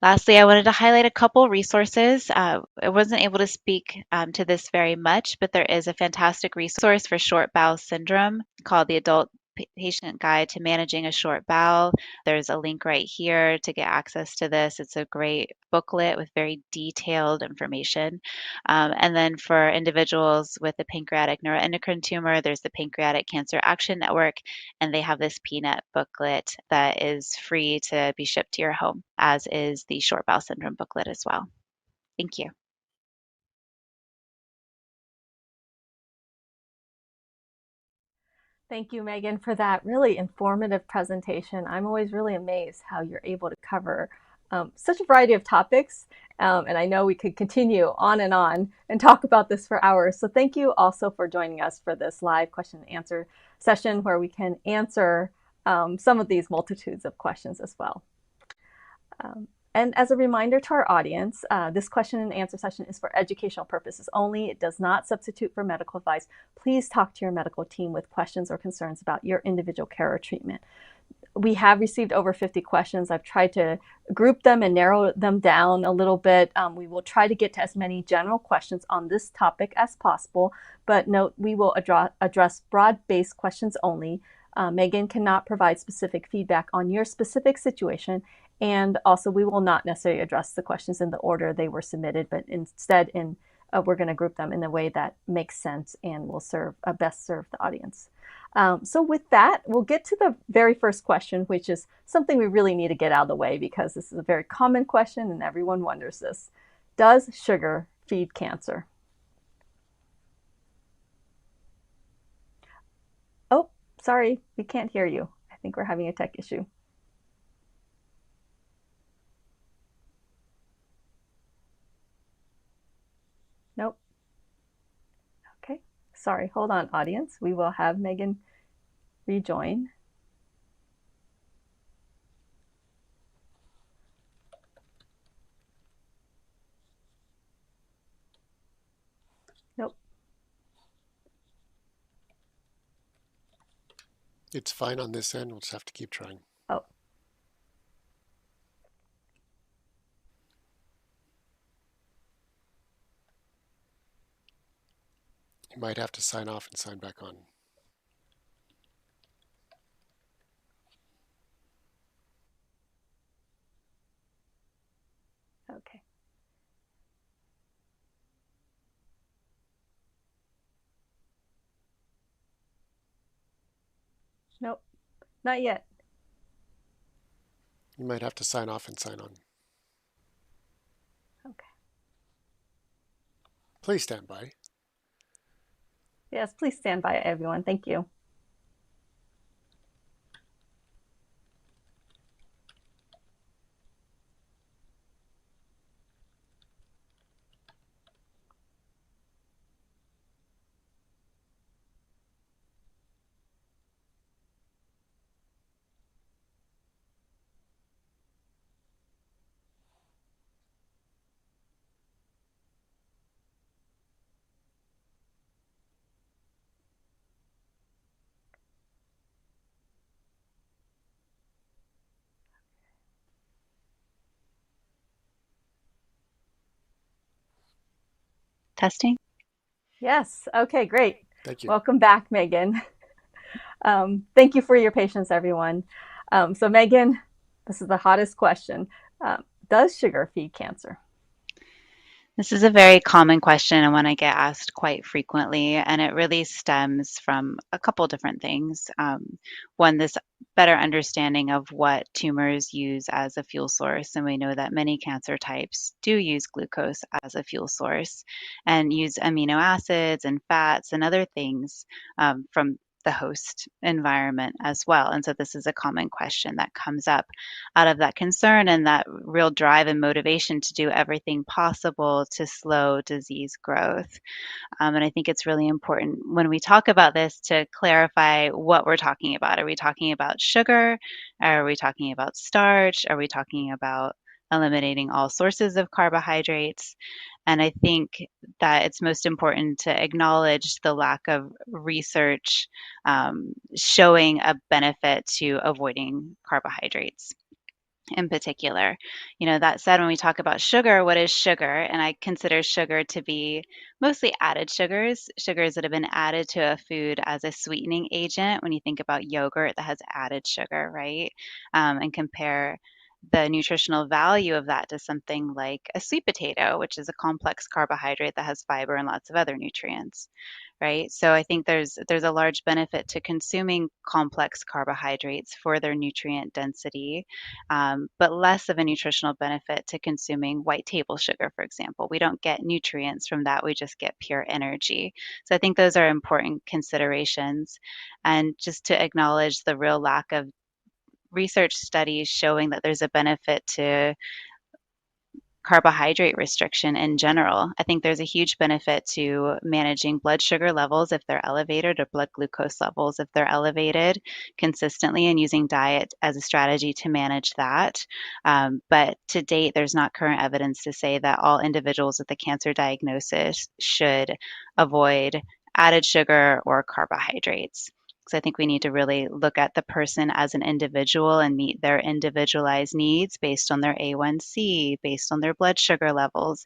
Lastly, I wanted to highlight a couple resources. I wasn't able to speak to this very much, but there is a fantastic resource for short bowel syndrome called the Adult Patient Guide to Managing a Short Bowel. There's a link right here to get access to this. It's a great booklet with very detailed information. And then for individuals with a pancreatic neuroendocrine tumor, there's the Pancreatic Cancer Action Network, and they have this peanut booklet that is free to be shipped to your home, as is the short bowel syndrome booklet as well. Thank you. Thank you, Megan, for that really informative presentation. I'm always really amazed how you're able to cover such a variety of topics. And I know we could continue on and talk about this for hours. So thank you also for joining us for this live question and answer session where we can answer some of these multitudes of questions as well. And as a reminder to our audience, this question and answer session is for educational purposes only. It does not substitute for medical advice. Please talk to your medical team with questions or concerns about your individual care or treatment. We have received over 50 questions. I've tried to group them and narrow them down a little bit. We will try to get to as many general questions on this topic as possible, but note we will address broad-based questions only. Megan cannot provide specific feedback on your specific situation, and also we will not necessarily address the questions in the order they were submitted, but instead we're going to group them in a way that makes sense and will best serve the audience. So with that, we'll get to the very first question, which is something we really need to get out of the way because this is a very common question and everyone wonders this. Does sugar feed cancer? Oh, sorry, we can't hear you. I think we're having a tech issue. Nope. Okay, sorry, hold on, audience. We will have Megan rejoin. Nope. It's fine on this end. We'll just have to keep trying. Oh. You might have to sign off and sign back on. Okay. Nope, not yet. You might have to sign off and sign on. Okay. Please stand by. Yes, please stand by, everyone. Thank you. Testing? Yes. Okay, great. Thank you. Welcome back, Megan. Thank you for your patience, everyone. So Megan, this is the hottest question. Does sugar feed cancer? This is a very common question and one I get asked quite frequently, and it really stems from a couple different things. One, this better understanding of what tumors use as a fuel source, and we know that many cancer types do use glucose as a fuel source and use amino acids and fats and other things from the host environment as well. And so this is a common question that comes up out of that concern and that real drive and motivation to do everything possible to slow disease growth. And I think it's really important when we talk about this to clarify what we're talking about. Are we talking about sugar? Are we talking about starch? Are we talking about eliminating all sources of carbohydrates? And I think that it's most important to acknowledge the lack of research showing a benefit to avoiding carbohydrates in particular. That said, when we talk about sugar, what is sugar? And I consider sugar to be mostly added sugars that have been added to a food as a sweetening agent. When you think about yogurt that has added sugar, right? And compare the nutritional value of that to something like a sweet potato, which is a complex carbohydrate that has fiber and lots of other nutrients, right? So I think there's a large benefit to consuming complex carbohydrates for their nutrient density, but less of a nutritional benefit to consuming white table sugar, for example. We don't get nutrients from that, we just get pure energy. So I think those are important considerations. And just to acknowledge the real lack of research studies showing that there's a benefit to carbohydrate restriction in general. I think there's a huge benefit to managing blood sugar levels if they're elevated or blood glucose levels if they're elevated consistently and using diet as a strategy to manage that. But to date, there's not current evidence to say that all individuals with a cancer diagnosis should avoid added sugar or carbohydrates. So I think we need to really look at the person as an individual and meet their individualized needs based on their A1C, based on their blood sugar levels,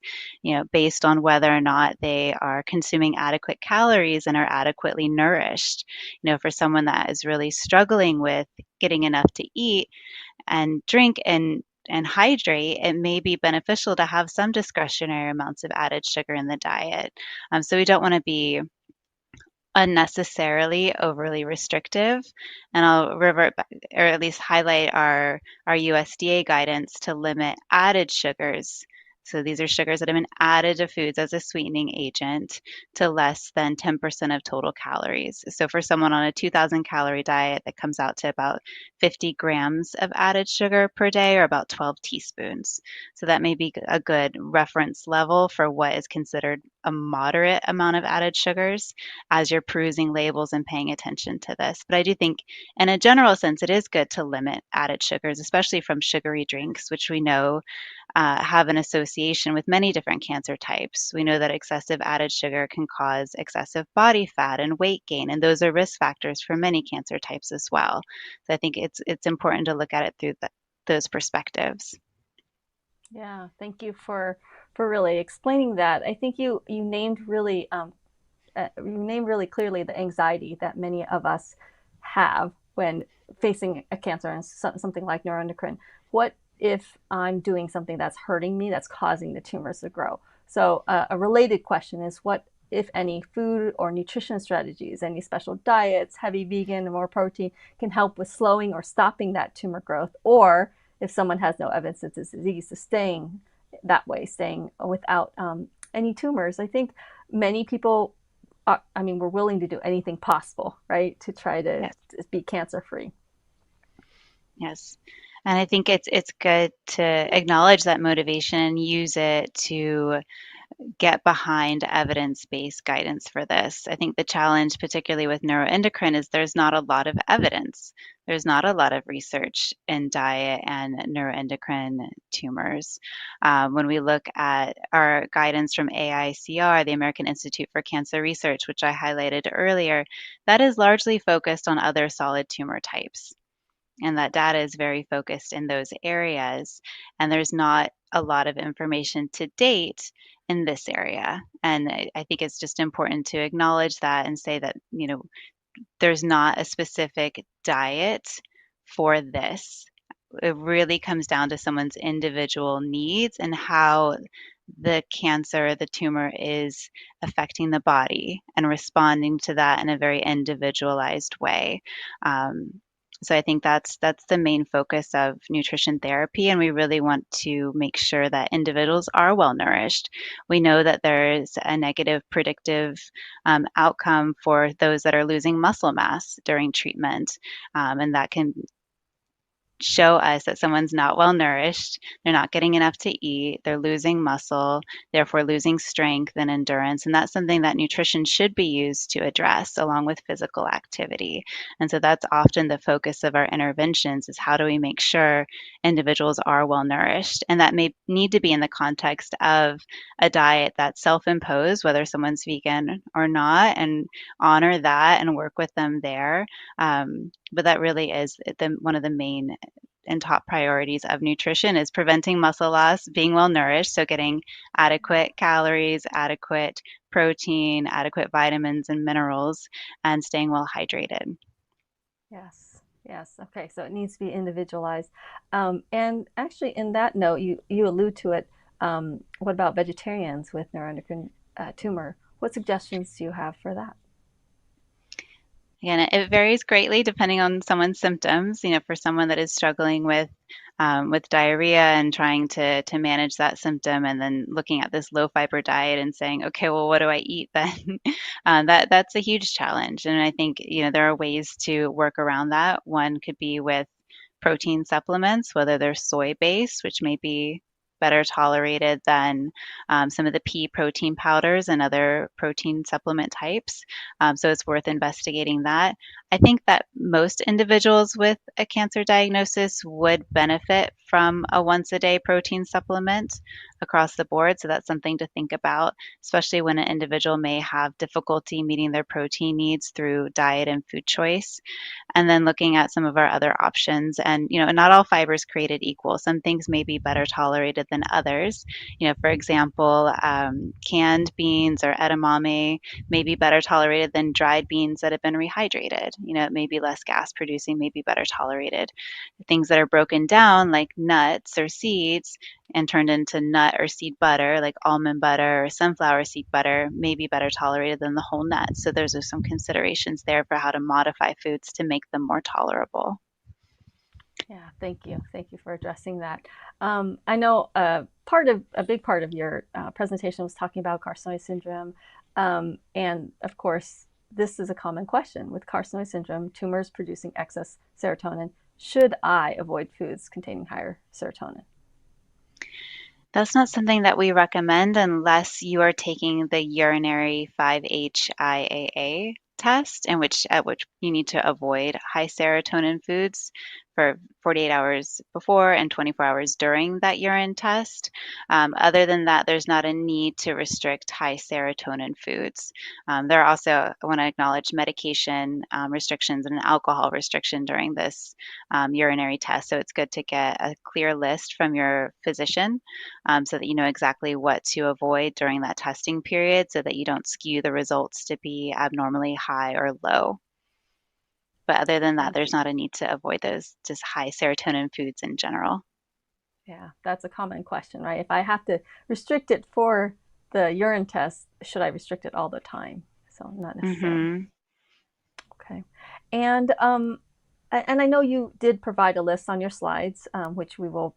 based on whether or not they are consuming adequate calories and are adequately nourished. For someone that is really struggling with getting enough to eat and drink and hydrate, it may be beneficial to have some discretionary amounts of added sugar in the diet. So we don't want to be unnecessarily overly restrictive. And I'll revert back, or at least highlight our USDA guidance to limit added sugars. So these are sugars that have been added to foods as a sweetening agent to less than 10% of total calories. So for someone on a 2,000 calorie diet, that comes out to about 50 grams of added sugar per day, or about 12 teaspoons. So that may be a good reference level for what is considered a moderate amount of added sugars as you're perusing labels and paying attention to this. But I do think in a general sense, it is good to limit added sugars, especially from sugary drinks, which we know have an association with many different cancer types. We know that excessive added sugar can cause excessive body fat and weight gain, and those are risk factors for many cancer types as well. So I think it's important to look at it through those perspectives. Yeah, thank you for really explaining that. I think you named really clearly the anxiety that many of us have when facing a cancer and something like neuroendocrine. What if I'm doing something that's hurting me, that's causing the tumors to grow? So a related question is, what, if any, food or nutrition strategies, any special diets, heavy vegan, more protein, can help with slowing or stopping that tumor growth? Or if someone has no evidence of this disease, to staying that way, staying without any tumors. I think many people, we're willing to do anything possible, right, to try to be cancer free. Yes. And I think it's good to acknowledge that motivation and use it to get behind evidence-based guidance for this. I think the challenge, particularly with neuroendocrine, is there's not a lot of evidence. There's not a lot of research in diet and neuroendocrine tumors. When we look at our guidance from AICR, the American Institute for Cancer Research, which I highlighted earlier, that is largely focused on other solid tumor types. And that data is very focused in those areas. And there's not a lot of information to date in this area. And I think it's just important to acknowledge that and say that, there's not a specific diet for this. It really comes down to someone's individual needs and how the cancer, the tumor, is affecting the body and responding to that in a very individualized way. So I think that's the main focus of nutrition therapy, and we really want to make sure that individuals are well nourished. We know that there's a negative predictive outcome for those that are losing muscle mass during treatment, and that can show us that someone's not well nourished, they're not getting enough to eat, they're losing muscle, therefore losing strength and endurance. And that's something that nutrition should be used to address along with physical activity. And so that's often the focus of our interventions, is how do we make sure individuals are well nourished? And that may need to be in the context of a diet that's self-imposed, whether someone's vegan or not, and honor that and work with them there. But that really is one of the main and top priorities of nutrition, is preventing muscle loss, being well nourished, so getting adequate calories, adequate protein, adequate vitamins and minerals, and staying well hydrated. Yes. Okay, so it needs to be individualized. And actually, in that note, you allude to it. What about vegetarians with neuroendocrine tumor? What suggestions do you have for that? Again, it varies greatly depending on someone's symptoms. For someone that is struggling with diarrhea and trying to manage that symptom, and then looking at this low fiber diet and saying, okay, well, what do I eat then? That's a huge challenge. And I think there are ways to work around that. One could be with protein supplements, whether they're soy based, which may be better tolerated than some of the pea protein powders and other protein supplement types. So it's worth investigating that. I think that most individuals with a cancer diagnosis would benefit from a once a day protein supplement across the board. So that's something to think about, especially when an individual may have difficulty meeting their protein needs through diet and food choice. And then looking at some of our other options. And, not all fibers created equal. Some things may be better tolerated than others. For example, canned beans or edamame may be better tolerated than dried beans that have been rehydrated. It may be less gas producing, may be better tolerated. Things that are broken down, like nuts or seeds, and turned into nut or seed butter, like almond butter or sunflower seed butter, may be better tolerated than the whole nut. So those are some considerations there for how to modify foods to make them more tolerable. Yeah, thank you. Thank you for addressing that. I know a big part of your presentation was talking about carcinoid syndrome. And of course, this is a common question with carcinoid syndrome, tumors producing excess serotonin. Should I avoid foods containing higher serotonin? That's not something that we recommend unless you are taking the urinary 5-HIAA test, at which you need to avoid high serotonin foods. for 48 hours before and 24 hours during that urine test. Other than that, there's not a need to restrict high serotonin foods. There are also, I want to acknowledge, medication restrictions and an alcohol restriction during this urinary test. So it's good to get a clear list from your physician so that you know exactly what to avoid during that testing period so that you don't skew the results to be abnormally high or low. But other than that, there's not a need to avoid those just high serotonin foods in general. Yeah, that's a common question, right? If I have to restrict it for the urine test, should I restrict it all the time? So not necessarily. Okay. And I know you did provide a list on your slides, which we will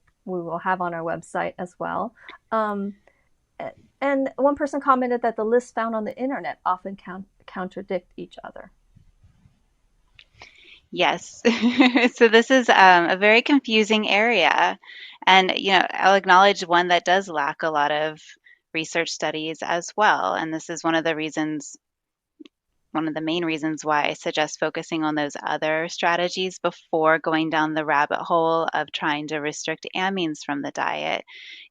have on our website as well. And one person commented that the lists found on the internet often contradict each other. Yes. So this is a very confusing area. And, I'll acknowledge one that does lack a lot of research studies as well. And this is one of the main reasons why I suggest focusing on those other strategies before going down the rabbit hole of trying to restrict amines from the diet.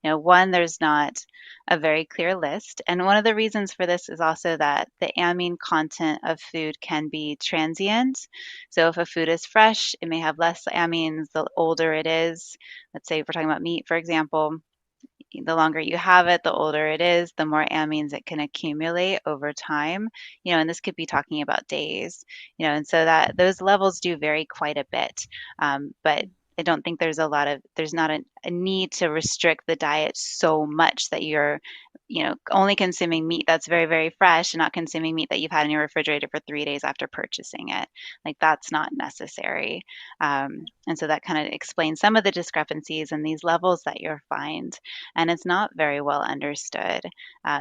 One, there's not a very clear list. And one of the reasons for this is also that the amine content of food can be transient. So if a food is fresh, it may have less amines the older it is. Let's say if we're talking about meat, for example, the longer you have it, the older it is, the more amines it can accumulate over time, and this could be talking about days, and so that those levels do vary quite a bit. But I don't think there's not a need to restrict the diet so much that you're, only consuming meat that's very, very fresh and not consuming meat that you've had in your refrigerator for 3 days after purchasing it. Like that's not necessary. And so that kind of explains some of the discrepancies in these levels that you'll find. And it's not very well understood.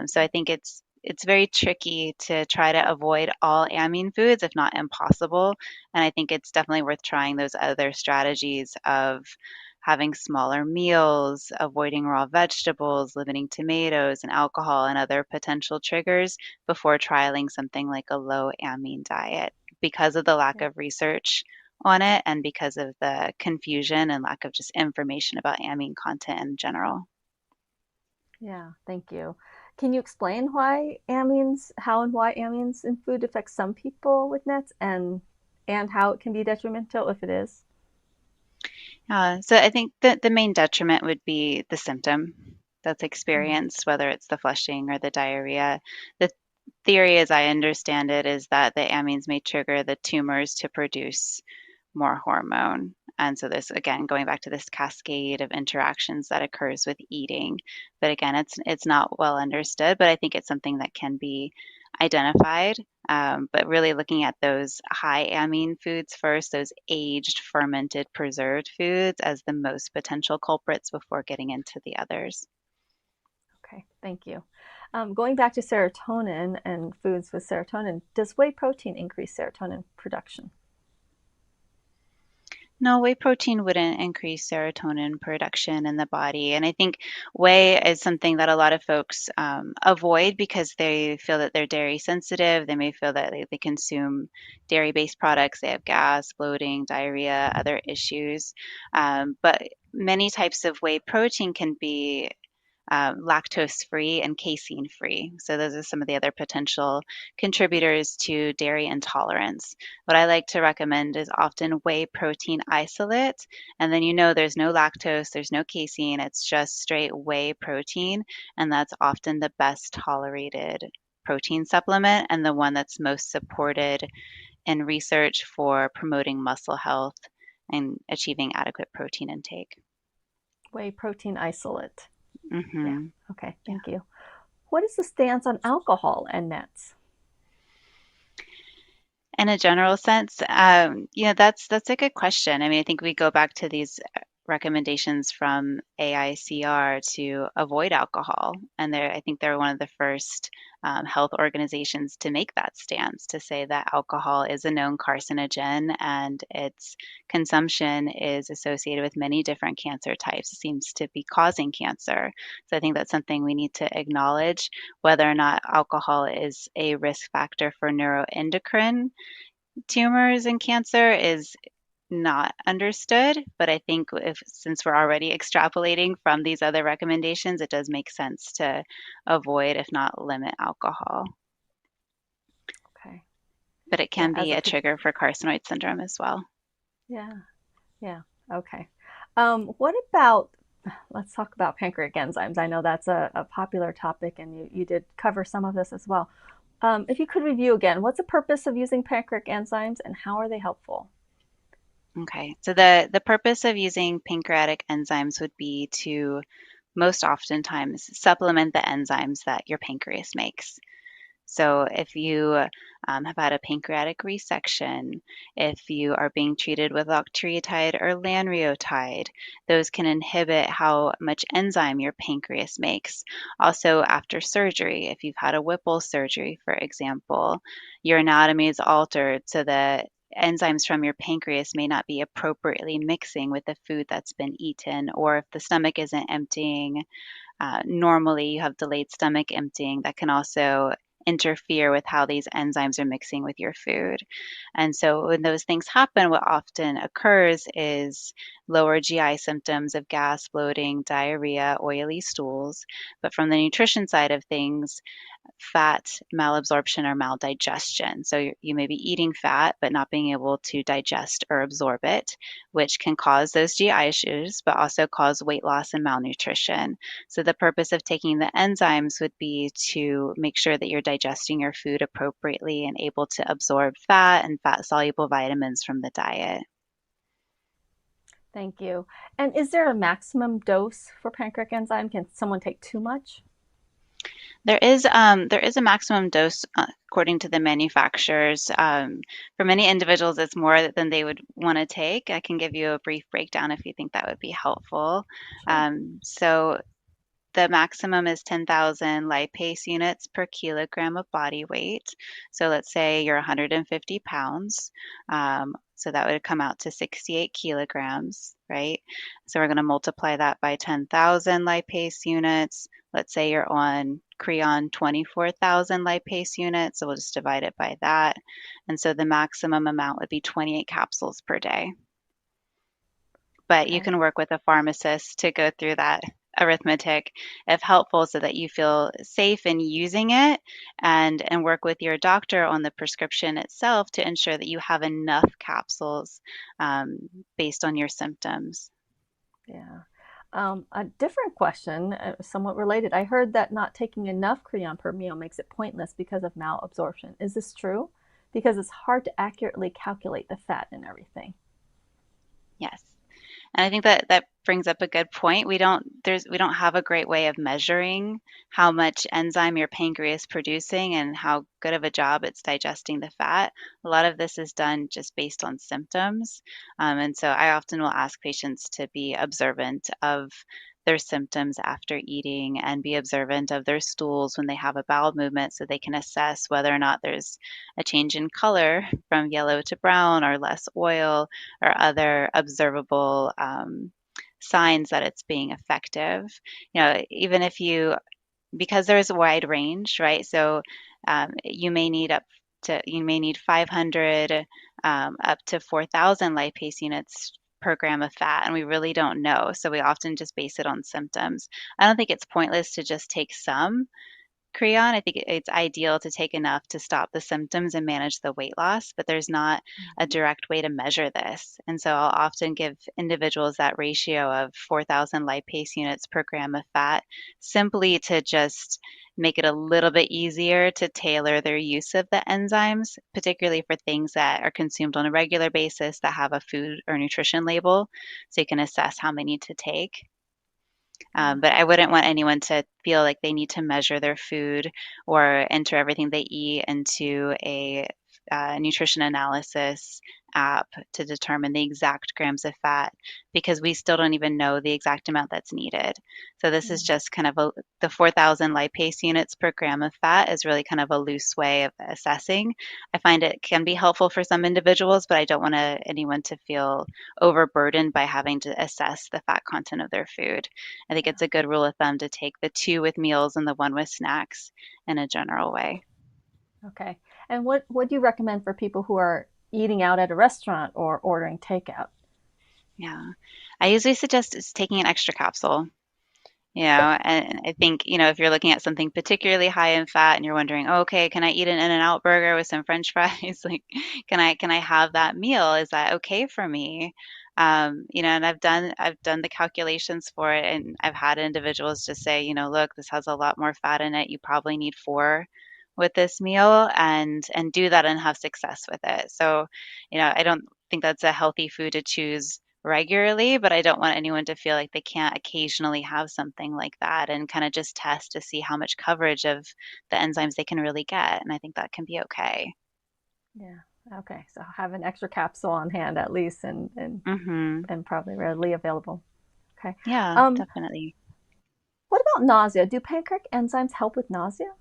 So I think it's very tricky to try to avoid all amine foods, if not impossible. And I think it's definitely worth trying those other strategies of having smaller meals, avoiding raw vegetables, limiting tomatoes and alcohol and other potential triggers before trialing something like a low amine diet because of the lack of research on it and because of the confusion and lack of just information about amine content in general. Yeah, thank you. Can you explain how and why amines in food affect some people with NETs and how it can be detrimental if it is? So I think that the main detriment would be the symptom that's experienced, whether it's the flushing or the diarrhea. The theory, as I understand it, is that the amines may trigger the tumors to produce more hormone. And so this, again, going back to this cascade of interactions that occurs with eating. But again, it's not well understood, but I think it's something that can be identified. But really looking at those high amine foods first, those aged, fermented, preserved foods as the most potential culprits before getting into the others. Okay, thank you. Going back to serotonin and foods with serotonin, does whey protein increase serotonin production? No, whey protein wouldn't increase serotonin production in the body. And I think whey is something that a lot of folks avoid because they feel that they're dairy sensitive. They may feel that they consume dairy-based products. They have gas, bloating, diarrhea, other issues. But many types of whey protein can be lactose-free and casein-free. So those are some of the other potential contributors to dairy intolerance. What I like to recommend is often whey protein isolate, and then there's no lactose, there's no casein, it's just straight whey protein, and that's often the best tolerated protein supplement and the one that's most supported in research for promoting muscle health and achieving adequate protein intake. Whey protein isolate. Mm-hmm. Yeah. Okay, thank you. What is the stance on alcohol and NETs? In a general sense, that's a good question. I mean, I think we go back to these recommendations from AICR to avoid alcohol, and I think they're one of the first health organizations to make that stance, to say that alcohol is a known carcinogen and its consumption is associated with many different cancer types. It seems to be causing cancer. So I think that's something we need to acknowledge. Whether or not alcohol is a risk factor for neuroendocrine tumors and cancer is not understood, but I think since we're already extrapolating from these other recommendations, it does make sense to avoid, if not limit, alcohol. Okay. But it Yeah, can be a trigger for carcinoid syndrome as well. Yeah. Yeah. Okay. What about, let's talk about pancreatic enzymes. I know that's a popular topic, and you did cover some of this as well. If you could review again, what's the purpose of using pancreatic enzymes and how are they helpful? Okay, so the purpose of using pancreatic enzymes would be to most oftentimes supplement the enzymes that your pancreas makes. So if you have had a pancreatic resection, if you are being treated with octreotide or lanreotide, those can inhibit how much enzyme your pancreas makes. Also, after surgery, if you've had a Whipple surgery, for example, your anatomy is altered so that enzymes from your pancreas may not be appropriately mixing with the food that's been eaten, or if the stomach isn't emptying normally, you have delayed stomach emptying that can also interfere with how these enzymes are mixing with your food. And so when those things happen, what often occurs is lower GI symptoms of gas, bloating, diarrhea, oily stools. But from the nutrition side of things, fat malabsorption or maldigestion. So you may be eating fat, but not being able to digest or absorb it, which can cause those GI issues, but also cause weight loss and malnutrition. So the purpose of taking the enzymes would be to make sure that you're digesting your food appropriately and able to absorb fat and fat-soluble vitamins from the diet. Thank you. And is there a maximum dose for pancreatic enzyme? Can someone take too much? There is a maximum dose according to the manufacturers. For many individuals, it's more than they would want to take. I can give you a brief breakdown if you think that would be helpful. Sure. So the maximum is 10,000 lipase units per kilogram of body weight. So let's say you're 150 pounds. So that would come out to 68 kilograms, right? So we're going to multiply that by 10,000 lipase units. Let's say you're on Creon 24,000 lipase units. So we'll just divide it by that. And so the maximum amount would be 28 capsules per day. But you Okay. can work with a pharmacist to go through that arithmetic if helpful so that you feel safe in using it, and work with your doctor on the prescription itself to ensure that you have enough capsules based on your symptoms. Yeah. A different question, somewhat related. I heard that not taking enough Creon per meal makes it pointless because of malabsorption. Is this true? Because it's hard to accurately calculate the fat and everything. Yes. And I think that brings up a good point. We don't have a great way of measuring how much enzyme your pancreas is producing and how good of a job it's digesting the fat. A lot of this is done just based on symptoms. And so I often will ask patients to be observant of their symptoms after eating and be observant of their stools when they have a bowel movement so they can assess whether or not there's a change in color from yellow to brown or less oil or other observable signs that it's being effective. Even if because there's a wide range, right? So you may need 500 up to 4,000 lipase units per gram of fat, and we really don't know. So we often just base it on symptoms. I don't think it's pointless to just take some Creon. I think it's ideal to take enough to stop the symptoms and manage the weight loss, but there's not a direct way to measure this. And so I'll often give individuals that ratio of 4,000 lipase units per gram of fat simply to just make it a little bit easier to tailor their use of the enzymes, particularly for things that are consumed on a regular basis that have a food or nutrition label, so you can assess how many to take. But I wouldn't want anyone to feel like they need to measure their food or enter everything they eat into a nutrition analysis app to determine the exact grams of fat, because we still don't even know the exact amount that's needed. So this is just kind of the 4,000 lipase units per gram of fat is really kind of a loose way of assessing. I find it can be helpful for some individuals, but I don't want anyone to feel overburdened by having to assess the fat content of their food. I think it's a good rule of thumb to take the 2 with meals and the 1 with snacks in a general way. Okay. And what do you recommend for people who are eating out at a restaurant or ordering takeout? Yeah. I usually suggest is taking an extra capsule. And I think, if you're looking at something particularly high in fat and you're wondering, "Oh, okay, can I eat an In-N-Out burger with some French fries? Like, can I have that meal? Is that okay for me?" And I've done the calculations for it, and I've had individuals just say, "Look, this has a lot more fat in it. You probably need 4 with this meal," and do that and have success with it. So, I don't think that's a healthy food to choose regularly, but I don't want anyone to feel like they can't occasionally have something like that and kind of just test to see how much coverage of the enzymes they can really get. And I think that can be okay. Yeah. Okay. So have an extra capsule on hand at least, Hmm. and probably readily available. Okay. Yeah, Um, definitely. what about nausea? Do pancreatic enzymes help with nausea?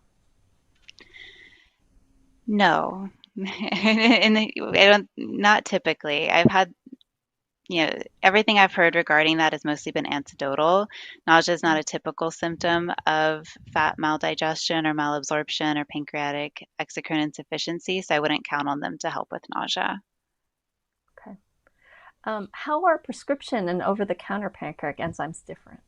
No. I don't, not typically. I've had everything I've heard regarding that has mostly been anecdotal. Nausea is not a typical symptom of fat maldigestion or malabsorption or pancreatic exocrine insufficiency, so I wouldn't count on them to help with nausea. Okay. How are prescription and over-the-counter pancreatic enzymes different?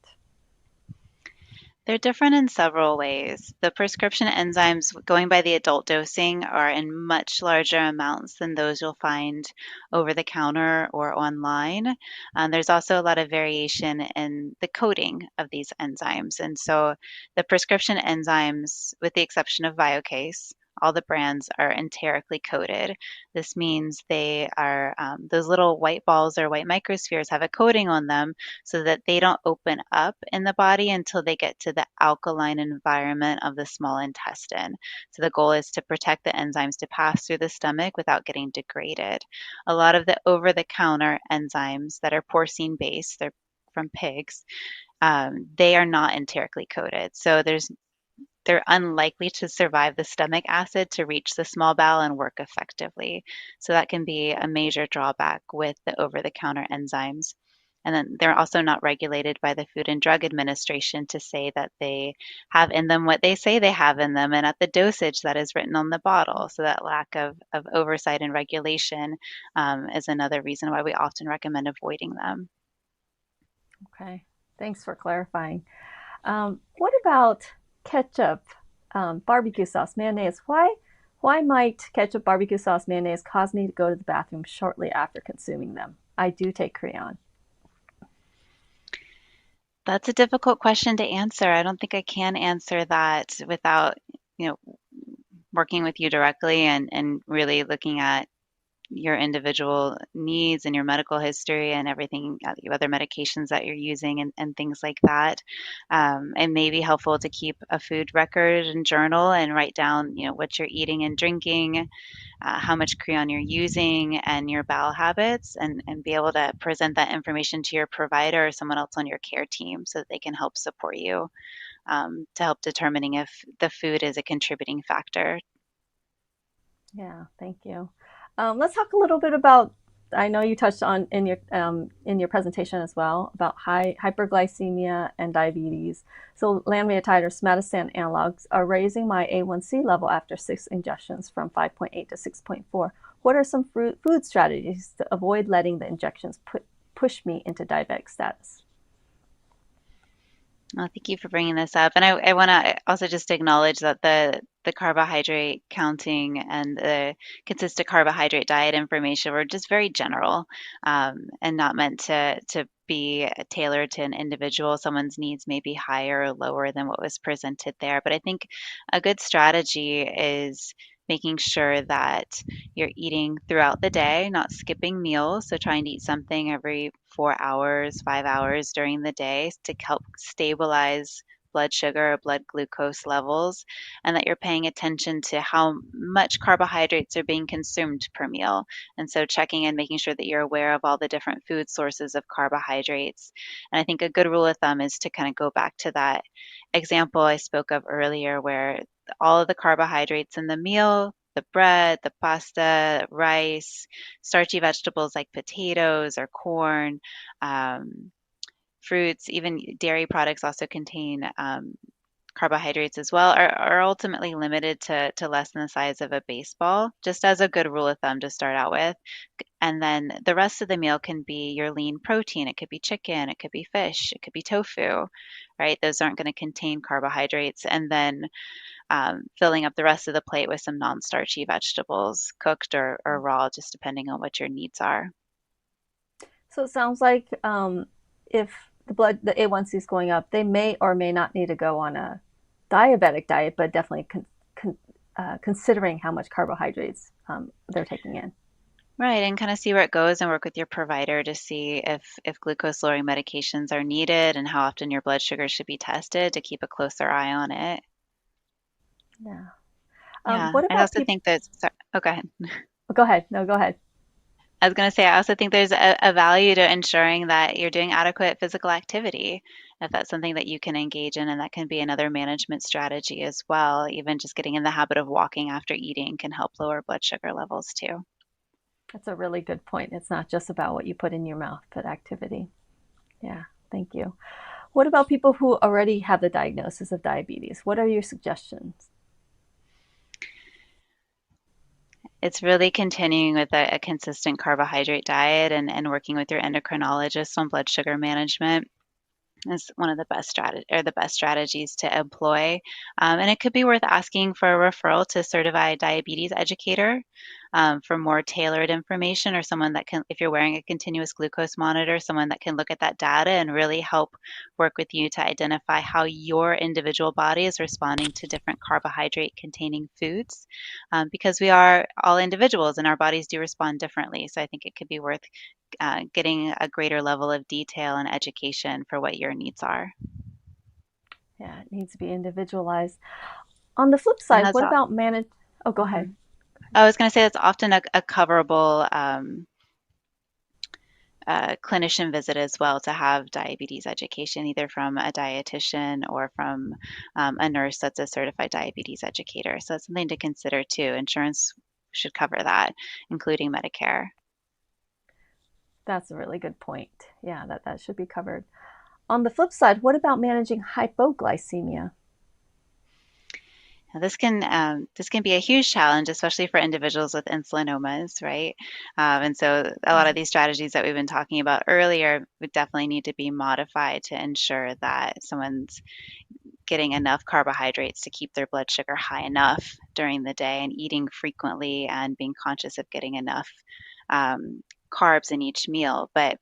They're different in several ways. The prescription enzymes, going by the adult dosing, are in much larger amounts than those you'll find over the counter or online. There's also a lot of variation in the coding of these enzymes. And so the prescription enzymes, with the exception of Viocase, all the brands are enterically coated. This means they are those little white balls or white microspheres have a coating on them so that they don't open up in the body until they get to the alkaline environment of the small intestine. So the goal is to protect the enzymes to pass through the stomach without getting degraded. A lot of the over-the-counter enzymes that are porcine based, they're from pigs, they are not enterically coated. So they're unlikely to survive the stomach acid to reach the small bowel and work effectively. So that can be a major drawback with the over-the-counter enzymes. And then they're also not regulated by the Food and Drug Administration to say that they have in them what they say they have in them and at the dosage that is written on the bottle. So that lack of oversight and regulation is another reason why we often recommend avoiding them. Okay. Thanks for clarifying. What about ketchup, barbecue sauce, mayonnaise? Why might ketchup, barbecue sauce, mayonnaise cause me to go to the bathroom shortly after consuming them? I do take Creon. That's a difficult question to answer. I don't think I can answer that without, you know, working with you directly and really looking at your individual needs and your medical history and everything, the other medications that you're using and things like that. It may be helpful to keep a food record and journal and write down, what you're eating and drinking, how much Creon you're using, and your bowel habits, and be able to present that information to your provider or someone else on your care team so that they can help support you to help determining if the food is a contributing factor. Yeah, thank you. Let's talk a little bit about. I know you touched on in your presentation as well about hyperglycemia and diabetes. So lanreotide or somatostatin analogs are raising my A1C level after 6 injections from 5.8 to 6.4. What are some food strategies to avoid letting the injections push me into diabetic status? Well, thank you for bringing this up. And I want to also just acknowledge that the carbohydrate counting and the consistent carbohydrate diet information were just very general and not meant to be tailored to an individual. Someone's needs may be higher or lower than what was presented there. But I think a good strategy is making sure that you're eating throughout the day, not skipping meals. So trying to eat something every 4 hours, 5 hours during the day to help stabilize blood sugar or blood glucose levels, and that you're paying attention to how much carbohydrates are being consumed per meal. And so checking and making sure that you're aware of all the different food sources of carbohydrates. And I think a good rule of thumb is to kind of go back to that example I spoke of earlier where all of the carbohydrates in the meal, the bread, the pasta, rice, starchy vegetables like potatoes or corn, um, fruits, even dairy products also contain carbohydrates as well are ultimately limited to less than the size of a baseball, just as a good rule of thumb to start out with. And then the rest of the meal can be your lean protein. It could be chicken, it could be fish, it could be tofu, right? Those aren't going to contain carbohydrates. And then filling up the rest of the plate with some non-starchy vegetables, cooked or raw, just depending on what your needs are. So it sounds like if the A1C is going up, they may or may not need to go on a diabetic diet, but definitely considering how much carbohydrates they're taking in. Right, and kind of see where it goes and work with your provider to see if glucose lowering medications are needed and how often your blood sugar should be tested to keep a closer eye on it. Yeah. Yeah, What I about also people? think that, oh, go ahead. Go ahead. No, go ahead. I was going to say, I also think there's a value to ensuring that you're doing adequate physical activity, if that's something that you can engage in, and that can be another management strategy as well. Even just getting in the habit of walking after eating can help lower blood sugar levels too. That's a really good point. It's not just about what you put in your mouth, but activity. Yeah, thank you. What about people who already have the diagnosis of diabetes? What are your suggestions? It's really continuing with a consistent carbohydrate diet and working with your endocrinologist on blood sugar management is one of the best strategies to employ. And it could be worth asking for a referral to a certified diabetes educator for more tailored information, or someone that can, if you're wearing a continuous glucose monitor, someone that can look at that data and really help work with you to identify how your individual body is responding to different carbohydrate containing foods, because we are all individuals and our bodies do respond differently. So I think it could be worth getting a greater level of detail and education for what your needs are. Yeah, it needs to be individualized. On the flip And side, that's what all. about manage? Oh, go ahead. Mhm. I was going to say that's often a coverable clinician visit as well, to have diabetes education, either from a dietitian or from a nurse that's a certified diabetes educator. So it's something to consider too. Insurance should cover that, including Medicare. That's a really good point. Yeah, that should be covered. On the flip side, what about managing hypoglycemia? Now, this can be a huge challenge, especially for individuals with insulinomas, right? And so a lot of these strategies that we've been talking about earlier would definitely need to be modified to ensure that someone's getting enough carbohydrates to keep their blood sugar high enough during the day, and eating frequently and being conscious of getting enough carbs in each meal. But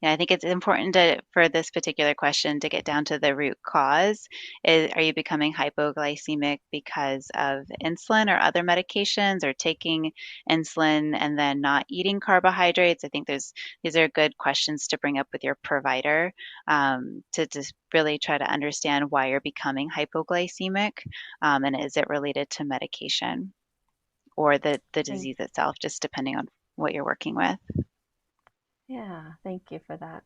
yeah, I think it's important for this particular question to get down to the root cause. Are you becoming hypoglycemic because of insulin or other medications, or taking insulin and then not eating carbohydrates? I think these are good questions to bring up with your provider, to just really try to understand why you're becoming hypoglycemic, and is it related to medication or the Thank, disease itself, just depending on what you're working with. yeah, thank you for that.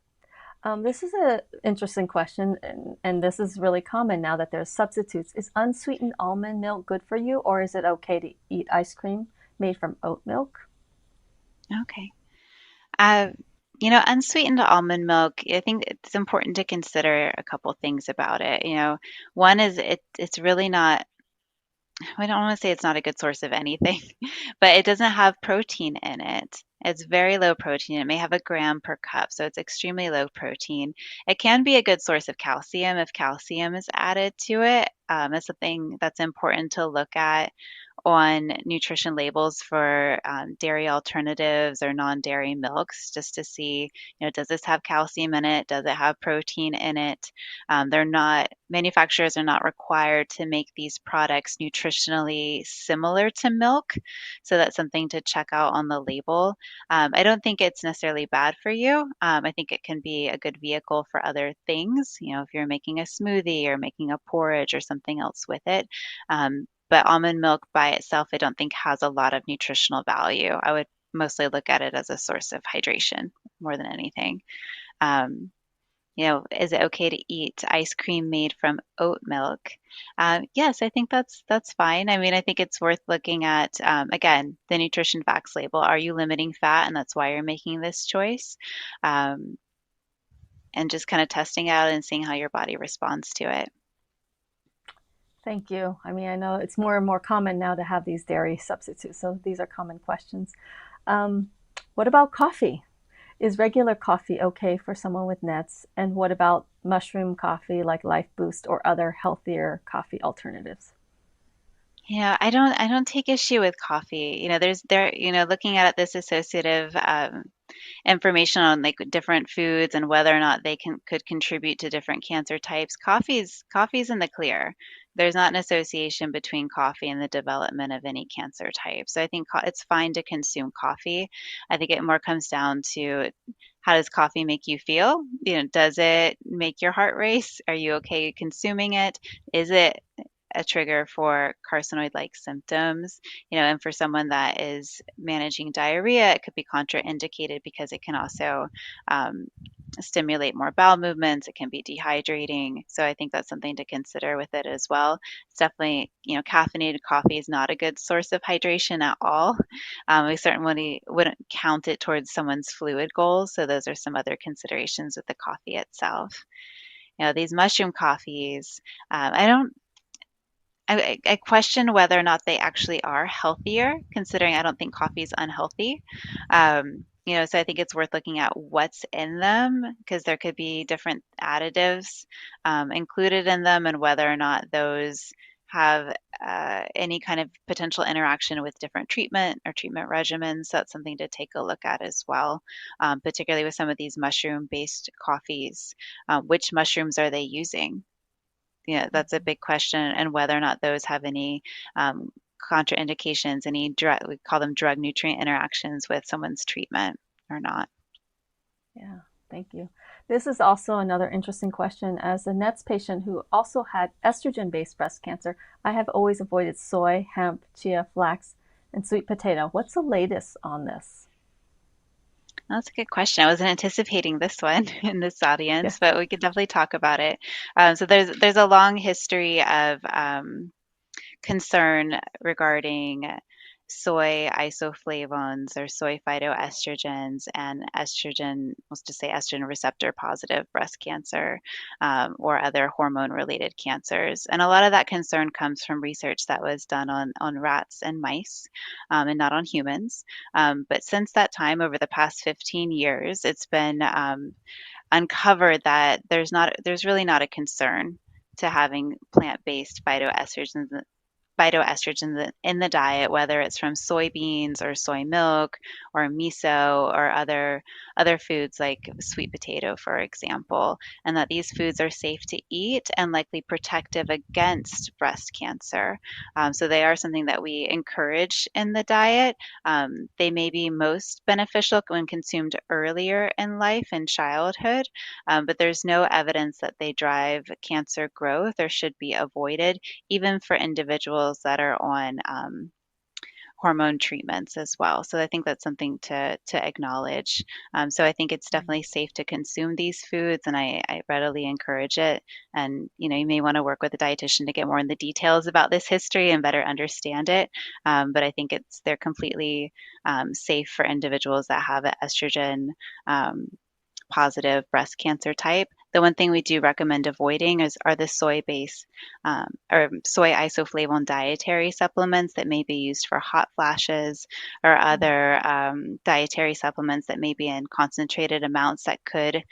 This is an interesting question, and this is really common now that there's substitutes. Is unsweetened almond milk good for you, or is it okay to eat ice cream made from oat milk? Okay. Uh, unsweetened almond milk, I think it's important to consider a couple things about it. One is it's really not, I don't want to say it's not a good source of anything, but it doesn't have protein in it. It's very low protein. It may have a gram per cup, so it's extremely low protein. It can be a good source of calcium if calcium is added to it. It's something that's important to look at on nutrition labels for dairy alternatives or non-dairy milks, just to see, does this have calcium in it? Does it have protein in it? Manufacturers are not required to make these products nutritionally similar to milk. So that's something to check out on the label. I don't think it's necessarily bad for you. I think it can be a good vehicle for other things. If you're making a smoothie or making a porridge or something else with it. But almond milk by itself, I don't think has a lot of nutritional value. I would mostly look at it as a source of hydration more than anything. Um, is it okay to eat ice cream made from oat milk? Yes, I think that's fine. I mean, I think it's worth looking at, again, the nutrition facts label. Are you limiting fat, and that's why you're making this choice? Um, and just kind of testing out and seeing how your body responds to it. Thank you. I mean, I know it's more and more common now to have these dairy substitutes, so these are common questions. What about coffee? Is regular coffee okay for someone with NETs? And what about mushroom coffee like Life Boost or other healthier coffee alternatives? Yeah, I don't take issue with coffee. Looking at this associative information on like different foods and whether or not they could contribute to different cancer types. Coffee's in the clear. There's not an association between coffee and the development of any cancer type. So I think it's fine to consume coffee. I think it more comes down to how does coffee make you feel? Does it make your heart race? Are you okay consuming it? Is it a trigger for carcinoid-like symptoms? And for someone that is managing diarrhea, it could be contraindicated because it can also um, stimulate more bowel movements. It can be dehydrating. So I think that's something to consider with it as well. It's definitely, caffeinated coffee is not a good source of hydration at all. We certainly wouldn't count it towards someone's fluid goals. So those are some other considerations with the coffee itself. These mushroom coffees, I don't I question whether or not they actually are healthier, considering I don't think coffee is unhealthy. So I think it's worth looking at what's in them because there could be different additives included in them and whether or not those have any kind of potential interaction with different treatment or treatment regimens. So that's something to take a look at as well, particularly with some of these mushroom-based coffees. Which mushrooms are they using? That's a big question, and whether or not those have any contraindications, any drug, we call them drug nutrient interactions with someone's treatment or not. Yeah, thank you. This is also another interesting question. As a NETs patient who also had estrogen-based breast cancer, I have always avoided soy, hemp, chia, flax, and sweet potato. What's the latest on this? That's a good question. I wasn't anticipating this one in this audience, Yes. but we could definitely talk about it. So there's a long history of concern regarding soy isoflavones or soy phytoestrogens and estrogen, let's just say estrogen receptor positive breast cancer or other hormone related cancers. And a lot of that concern comes from research that was done on rats and mice and not on humans. But since that time, over the past 15 years, it's been uncovered that there's really not a concern to having plant-based phytoestrogens in the diet, whether it's from soybeans or soy milk or miso or other foods like sweet potato, for example, and that these foods are safe to eat and likely protective against breast cancer. So they are something that we encourage in the diet. They may be most beneficial when consumed earlier in life in childhood, but there's no evidence that they drive cancer growth or should be avoided even for individuals that are on hormone treatments as well. So I think that's something to acknowledge. So I think it's definitely safe to consume these foods, and I readily encourage it. And you may want to work with a dietitian to get more in the details about this history and better understand it. But I think they're completely safe for individuals that have an estrogen positive breast cancer type. The one thing we do recommend avoiding are the soy-based or soy isoflavone dietary supplements that may be used for hot flashes or other dietary supplements that may be in concentrated amounts that could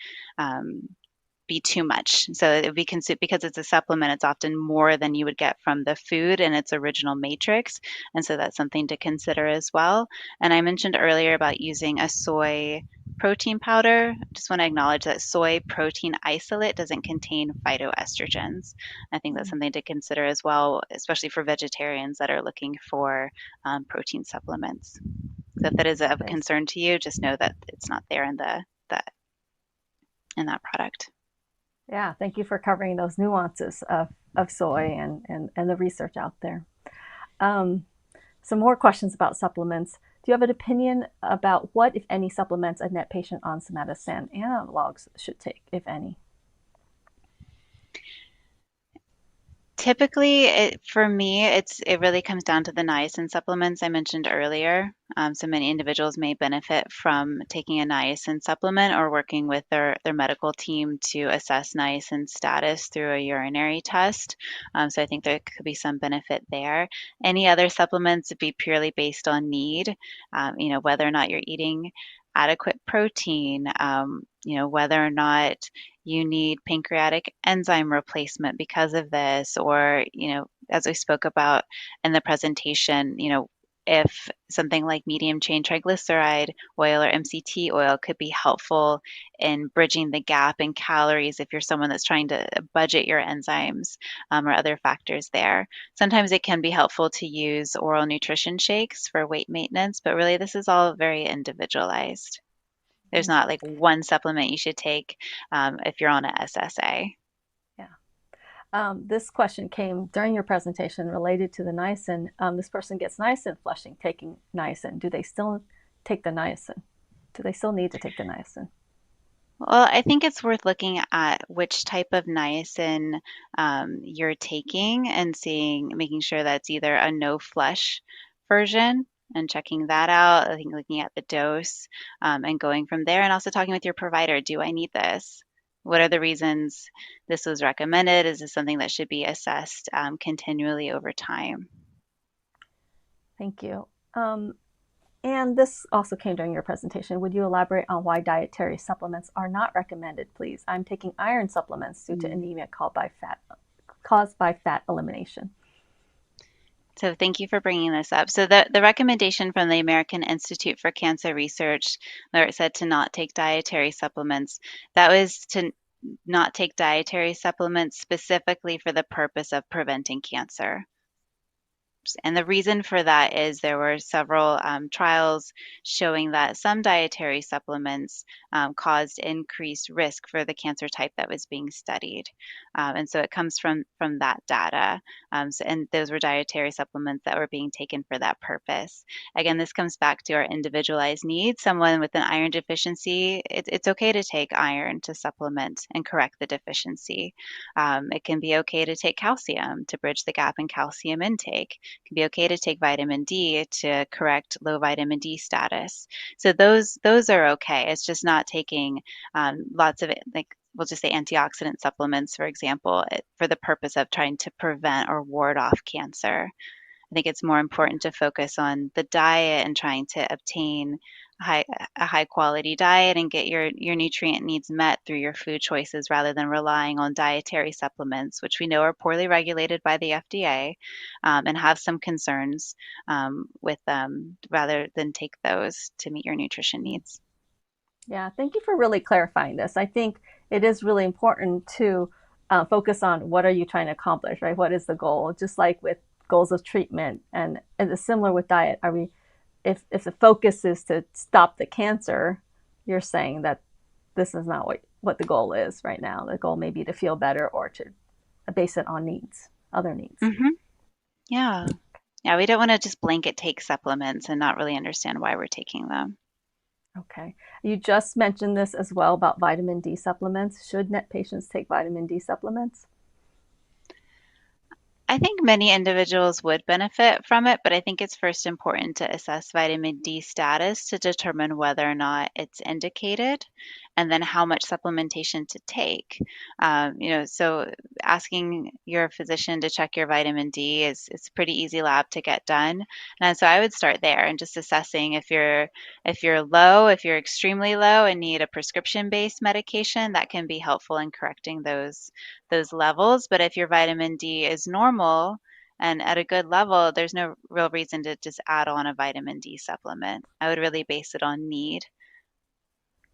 be too much. So it would be consumed because it's a supplement, it's often more than you would get from the food in its original matrix. And so that's something to consider as well. And I mentioned earlier about using a soy protein powder. Just want to acknowledge that soy protein isolate doesn't contain phytoestrogens. I think that's something to consider as well, especially for vegetarians that are looking for protein supplements. So if that is of concern to you, just know that it's not there in in that product. Yeah, thank you for covering those nuances of soy and the research out there. Some more questions about supplements. Do you have an opinion about what, if any, supplements a NET patient on somatostatin analogs should take, if any? Typically, for me, it really comes down to the niacin supplements I mentioned earlier. So many individuals may benefit from taking a niacin supplement or working with their medical team to assess niacin status through a urinary test. So I think there could be some benefit there. Any other supplements would be purely based on need, whether or not you're eating adequate protein, whether or not you need pancreatic enzyme replacement because of this, or, as we spoke about in the presentation, if something like medium chain triglyceride oil or MCT oil could be helpful in bridging the gap in calories if you're someone that's trying to budget your enzymes, or other factors there. Sometimes it can be helpful to use oral nutrition shakes for weight maintenance, but really this is all very individualized. There's not like one supplement you should take if you're on a SSA. Yeah. This question came during your presentation related to the niacin. This person gets niacin flushing taking niacin. Do they still take the niacin? Do they still need to take the niacin? Well, I think it's worth looking at which type of niacin you're taking and making sure that's either a no flush version and checking that out. I think looking at the dose and going from there, and also talking with your provider. Do I need this? What are the reasons this was recommended? Is this something that should be assessed continually over time? Thank you. And this also came during your presentation. Would you elaborate on why dietary supplements are not recommended, please? I'm taking iron supplements due to anemia caused by fat elimination. So thank you for bringing this up. So the recommendation from the American Institute for Cancer Research, where it said to not take dietary supplements, that was to not take dietary supplements specifically for the purpose of preventing cancer. And the reason for that is there were several trials showing that some dietary supplements caused increased risk for the cancer type that was being studied. And so it comes from that data. And those were dietary supplements that were being taken for that purpose. Again, this comes back to our individualized needs. Someone with an iron deficiency, it's okay to take iron to supplement and correct the deficiency. It can be okay to take calcium to bridge the gap in calcium intake. It can be okay to take vitamin D to correct low vitamin D status. So those are okay. It's just not taking lots of it, like we'll just say antioxidant supplements, for example, for the purpose of trying to prevent or ward off cancer. I think it's more important to focus on the diet and trying to obtain a high quality diet and get your nutrient needs met through your food choices rather than relying on dietary supplements, which we know are poorly regulated by the FDA and have some concerns with them, rather than take those to meet your nutrition needs. Yeah, thank you for really clarifying this. I think it is really important to focus on what are you trying to accomplish, right? What is the goal? Just like with goals of treatment, and it's similar with diet. Are we, if the focus is to stop the cancer, you're saying that this is not what the goal is right now. The goal may be to feel better or to base it on needs, other needs. Mm-hmm. Yeah. Yeah, we don't want to just blanket take supplements and not really understand why we're taking them. Okay. You just mentioned this as well about vitamin D supplements. Should NET patients take vitamin D supplements? I think many individuals would benefit from it, but I think it's first important to assess vitamin D status to determine whether or not it's indicated, and then how much supplementation to take. So asking your physician to check your vitamin D is a pretty easy lab to get done. And so I would start there and just assessing if you're low, if you're extremely low and need a prescription-based medication, that can be helpful in correcting those levels. But if your vitamin D is normal and at a good level, there's no real reason to just add on a vitamin D supplement. I would really base it on need.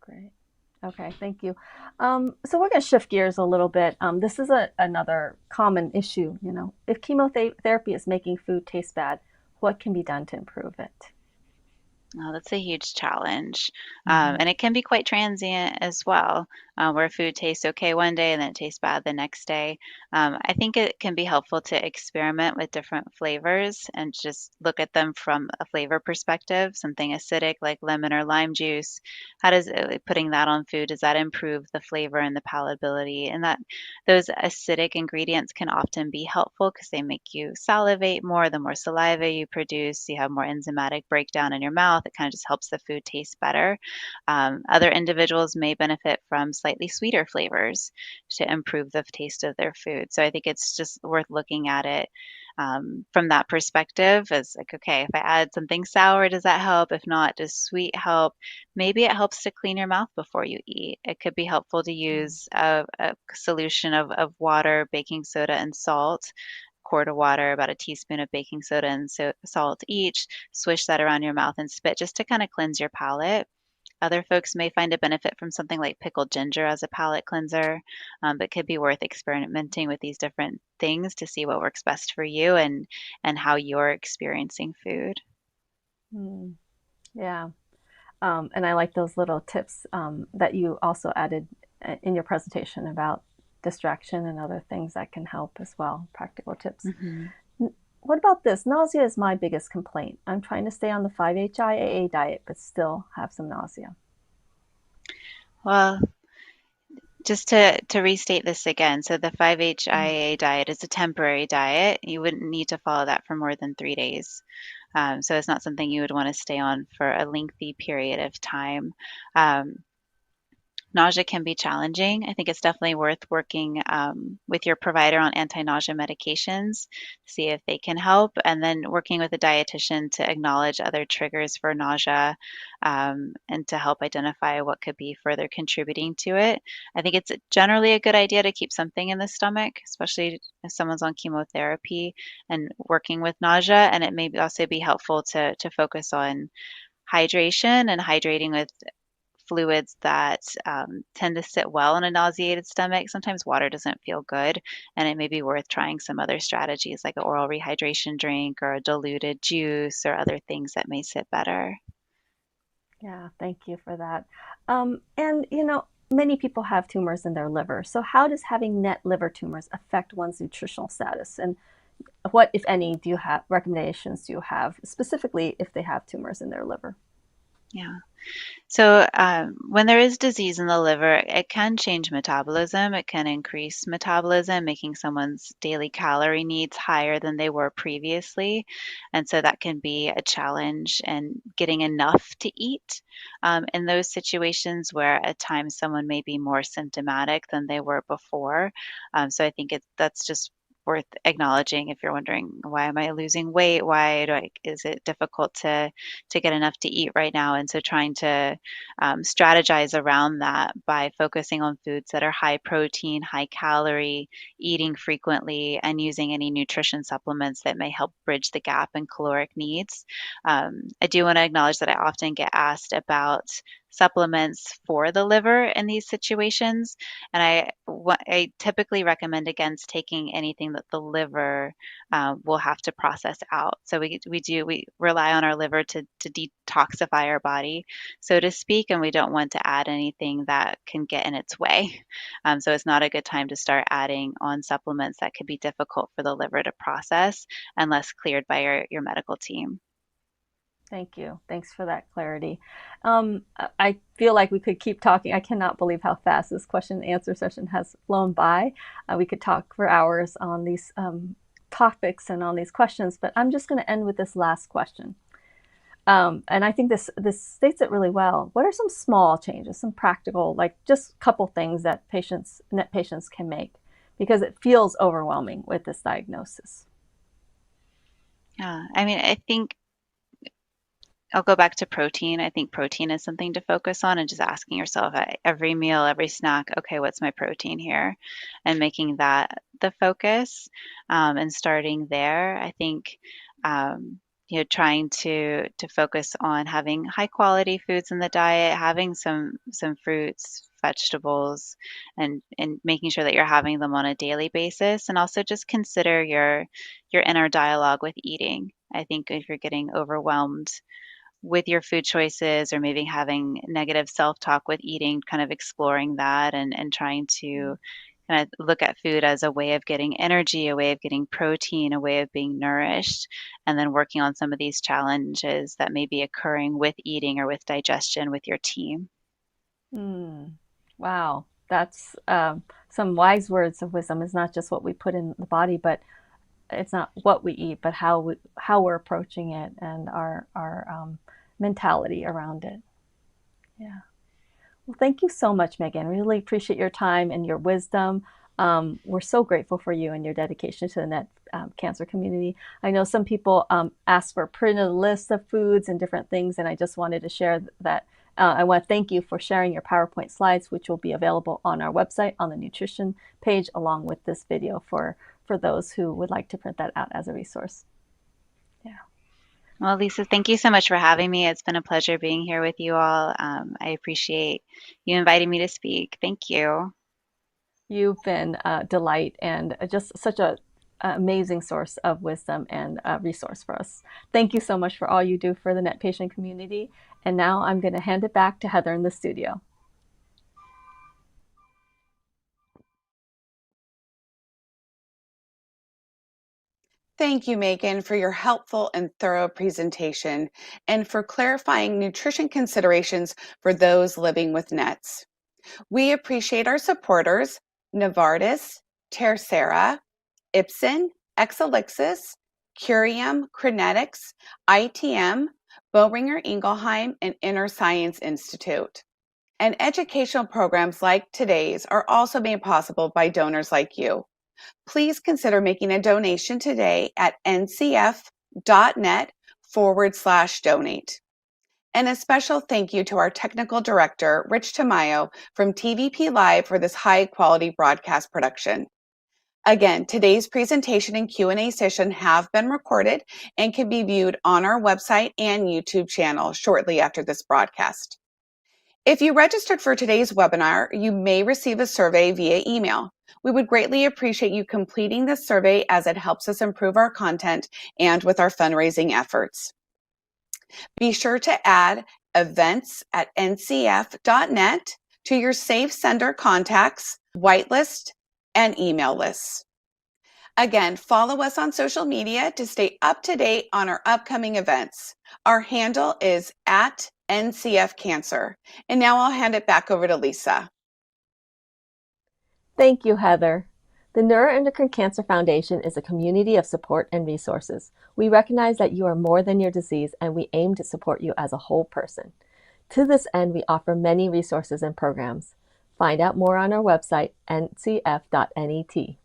Great. Okay, thank you. So we're going to shift gears a little bit. This is another common issue. If chemotherapy is making food taste bad, what can be done to improve it? Oh, that's a huge challenge. And it can be quite transient as well. where food tastes okay one day and then it tastes bad the next day. I think it can be helpful to experiment with different flavors and just look at them from a flavor perspective. Something acidic like lemon or lime juice, how does putting that on food, does that improve the flavor and the palatability? And that those acidic ingredients can often be helpful because they make you salivate more. The more saliva you produce, you have more enzymatic breakdown in your mouth. It kind of just helps the food taste better. Other individuals may benefit from slightly sweeter flavors to improve the taste of their food. So I think it's just worth looking at it from that perspective as like, okay, if I add something sour, does that help? If not, does sweet help? Maybe it helps to clean your mouth before you eat. It could be helpful to use a solution of water, baking soda, and salt. Quart of water, about a teaspoon of baking soda and salt each. Swish that around your mouth and spit just to kind of cleanse your palate. Other folks may find a benefit from something like pickled ginger as a palate cleanser, but could be worth experimenting with these different things to see what works best for you and how you're experiencing food. Yeah. And I like those little tips that you also added in your presentation about distraction and other things that can help as well, practical tips. What about this? Nausea is my biggest complaint. I'm trying to stay on the 5-HIAA diet, but still have some nausea. Well, just to restate this again, so the 5-HIAA diet is a temporary diet. You wouldn't need to follow that for more than 3 days. So it's not something you would want to stay on for a lengthy period of time. Nausea can be challenging. I think it's definitely worth working with your provider on anti-nausea medications, see if they can help, and then working with a dietitian to acknowledge other triggers for nausea and to help identify what could be further contributing to it. I think it's generally a good idea to keep something in the stomach, especially if someone's on chemotherapy and working with nausea, and it may also be helpful to focus on hydration and hydrating with fluids that tend to sit well in a nauseated stomach. Sometimes water doesn't feel good, and it may be worth trying some other strategies like an oral rehydration drink or a diluted juice or other things that may sit better. Yeah, thank you for that. And, many people have tumors in their liver. So how does having net liver tumors affect one's nutritional status? And what, if any, recommendations do you have, specifically if they have tumors in their liver? Yeah. So when there is disease in the liver, it can change metabolism. It can increase metabolism, making someone's daily calorie needs higher than they were previously. And so that can be a challenge in getting enough to eat in those situations where at times someone may be more symptomatic than they were before. So I think that's just worth acknowledging if you're wondering, why am I losing weight? Is it difficult to get enough to eat right now? And so trying to strategize around that by focusing on foods that are high protein, high calorie, eating frequently, and using any nutrition supplements that may help bridge the gap in caloric needs. I do want to acknowledge that I often get asked about supplements for the liver in these situations, and I typically recommend against taking anything that the liver will have to process out. So we rely on our liver to detoxify our body, so to speak, and we don't want to add anything that can get in its way. So it's not a good time to start adding on supplements that could be difficult for the liver to process unless cleared by your medical team. Thank you. Thanks for that clarity. I feel like we could keep talking. I cannot believe how fast this question and answer session has flown by. We could talk for hours on these topics and on these questions, but I'm just going to end with this last question. And I think this states it really well. What are some small changes, some practical, like just a couple things that NET patients can make? Because it feels overwhelming with this diagnosis. Yeah, I mean, I think I'll go back to protein. I think protein is something to focus on and just asking yourself at every meal, every snack, okay, what's my protein here? And making that the focus and starting there. I think trying to focus on having high quality foods in the diet, having some fruits, vegetables, and making sure that you're having them on a daily basis, and also just consider your inner dialogue with eating. I think if you're getting overwhelmed with your food choices or maybe having negative self-talk with eating, kind of exploring that and trying to kind of look at food as a way of getting energy, a way of getting protein, a way of being nourished, and then working on some of these challenges that may be occurring with eating or with digestion with your team. Wow, that's some wise words of wisdom. It's not just what we put in the body, but it's not what we eat, but how we're approaching it and our mentality around it. Yeah. Well, thank you so much, Meghan. Really appreciate your time and your wisdom. We're so grateful for you and your dedication to the NET cancer community. I know some people ask for a printed list of foods and different things, and I just wanted to share that. I want to thank you for sharing your PowerPoint slides, which will be available on our website on the nutrition page, along with this video for those who would like to print that out as a resource. Yeah. Well, Lisa, thank you so much for having me. It's been a pleasure being here with you all. I appreciate you inviting me to speak. Thank you. You've been a delight and just such an amazing source of wisdom and resource for us. Thank you so much for all you do for the NET patient community. And now I'm going to hand it back to Heather in the studio. Thank you, Megan, for your helpful and thorough presentation and for clarifying nutrition considerations for those living with NETs. We appreciate our supporters, Novartis, Tercera, Ipsen, Exelixis, Curium, Crinetics, ITM, Boehringer Ingelheim, and Inner Science Institute. And educational programs like today's are also made possible by donors like you. Please consider making a donation today at ncf.net/donate. And a special thank you to our technical director, Rich Tamayo from TVP Live for this high-quality broadcast production. Again, today's presentation and Q&A session have been recorded and can be viewed on our website and YouTube channel shortly after this broadcast. If you registered for today's webinar, you may receive a survey via email. We would greatly appreciate you completing this survey as it helps us improve our content and with our fundraising efforts. Be sure to add events@ncf.net to your safe sender contacts, whitelist, and email lists. Again, follow us on social media to stay up to date on our upcoming events. Our handle is @NCFCancer. And now I'll hand it back over to Lisa. Thank you, Heather. The Neuroendocrine Cancer Foundation is a community of support and resources. We recognize that you are more than your disease, and we aim to support you as a whole person. To this end, we offer many resources and programs. Find out more on our website, ncf.net.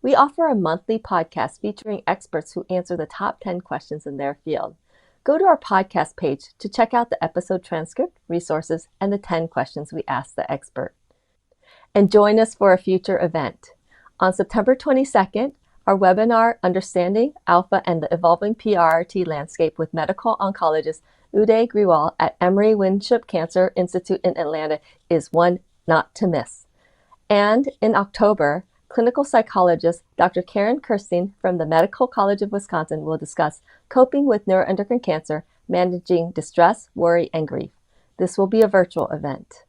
We offer a monthly podcast featuring experts who answer the top 10 questions in their field. Go to our podcast page to check out the episode transcript, resources, and the 10 questions we asked the expert. And join us for a future event. On September 22nd, our webinar, Understanding Alpha and the Evolving PRRT Landscape with medical oncologist Uday Grewal at Emory Winship Cancer Institute in Atlanta is one not to miss. And in October, clinical psychologist Dr. Karen Kirstein from the Medical College of Wisconsin will discuss coping with neuroendocrine cancer, managing distress, worry, and grief. This will be a virtual event.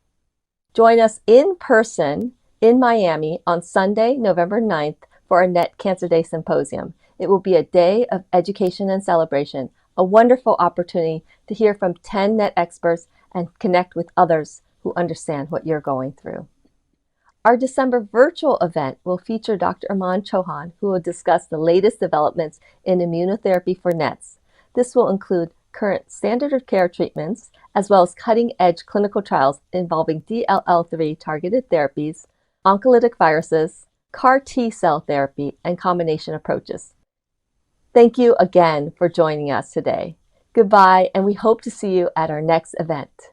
Join us in person in Miami on Sunday, November 9th for our NET Cancer Day Symposium. It will be a day of education and celebration, a wonderful opportunity to hear from 10 NET experts and connect with others who understand what you're going through. Our December virtual event will feature Dr. Aman Chauhan, who will discuss the latest developments in immunotherapy for NETs. This will include current standard of care treatments, as well as cutting-edge clinical trials involving DLL3 targeted therapies, oncolytic viruses, CAR T-cell therapy, and combination approaches. Thank you again for joining us today. Goodbye, and we hope to see you at our next event.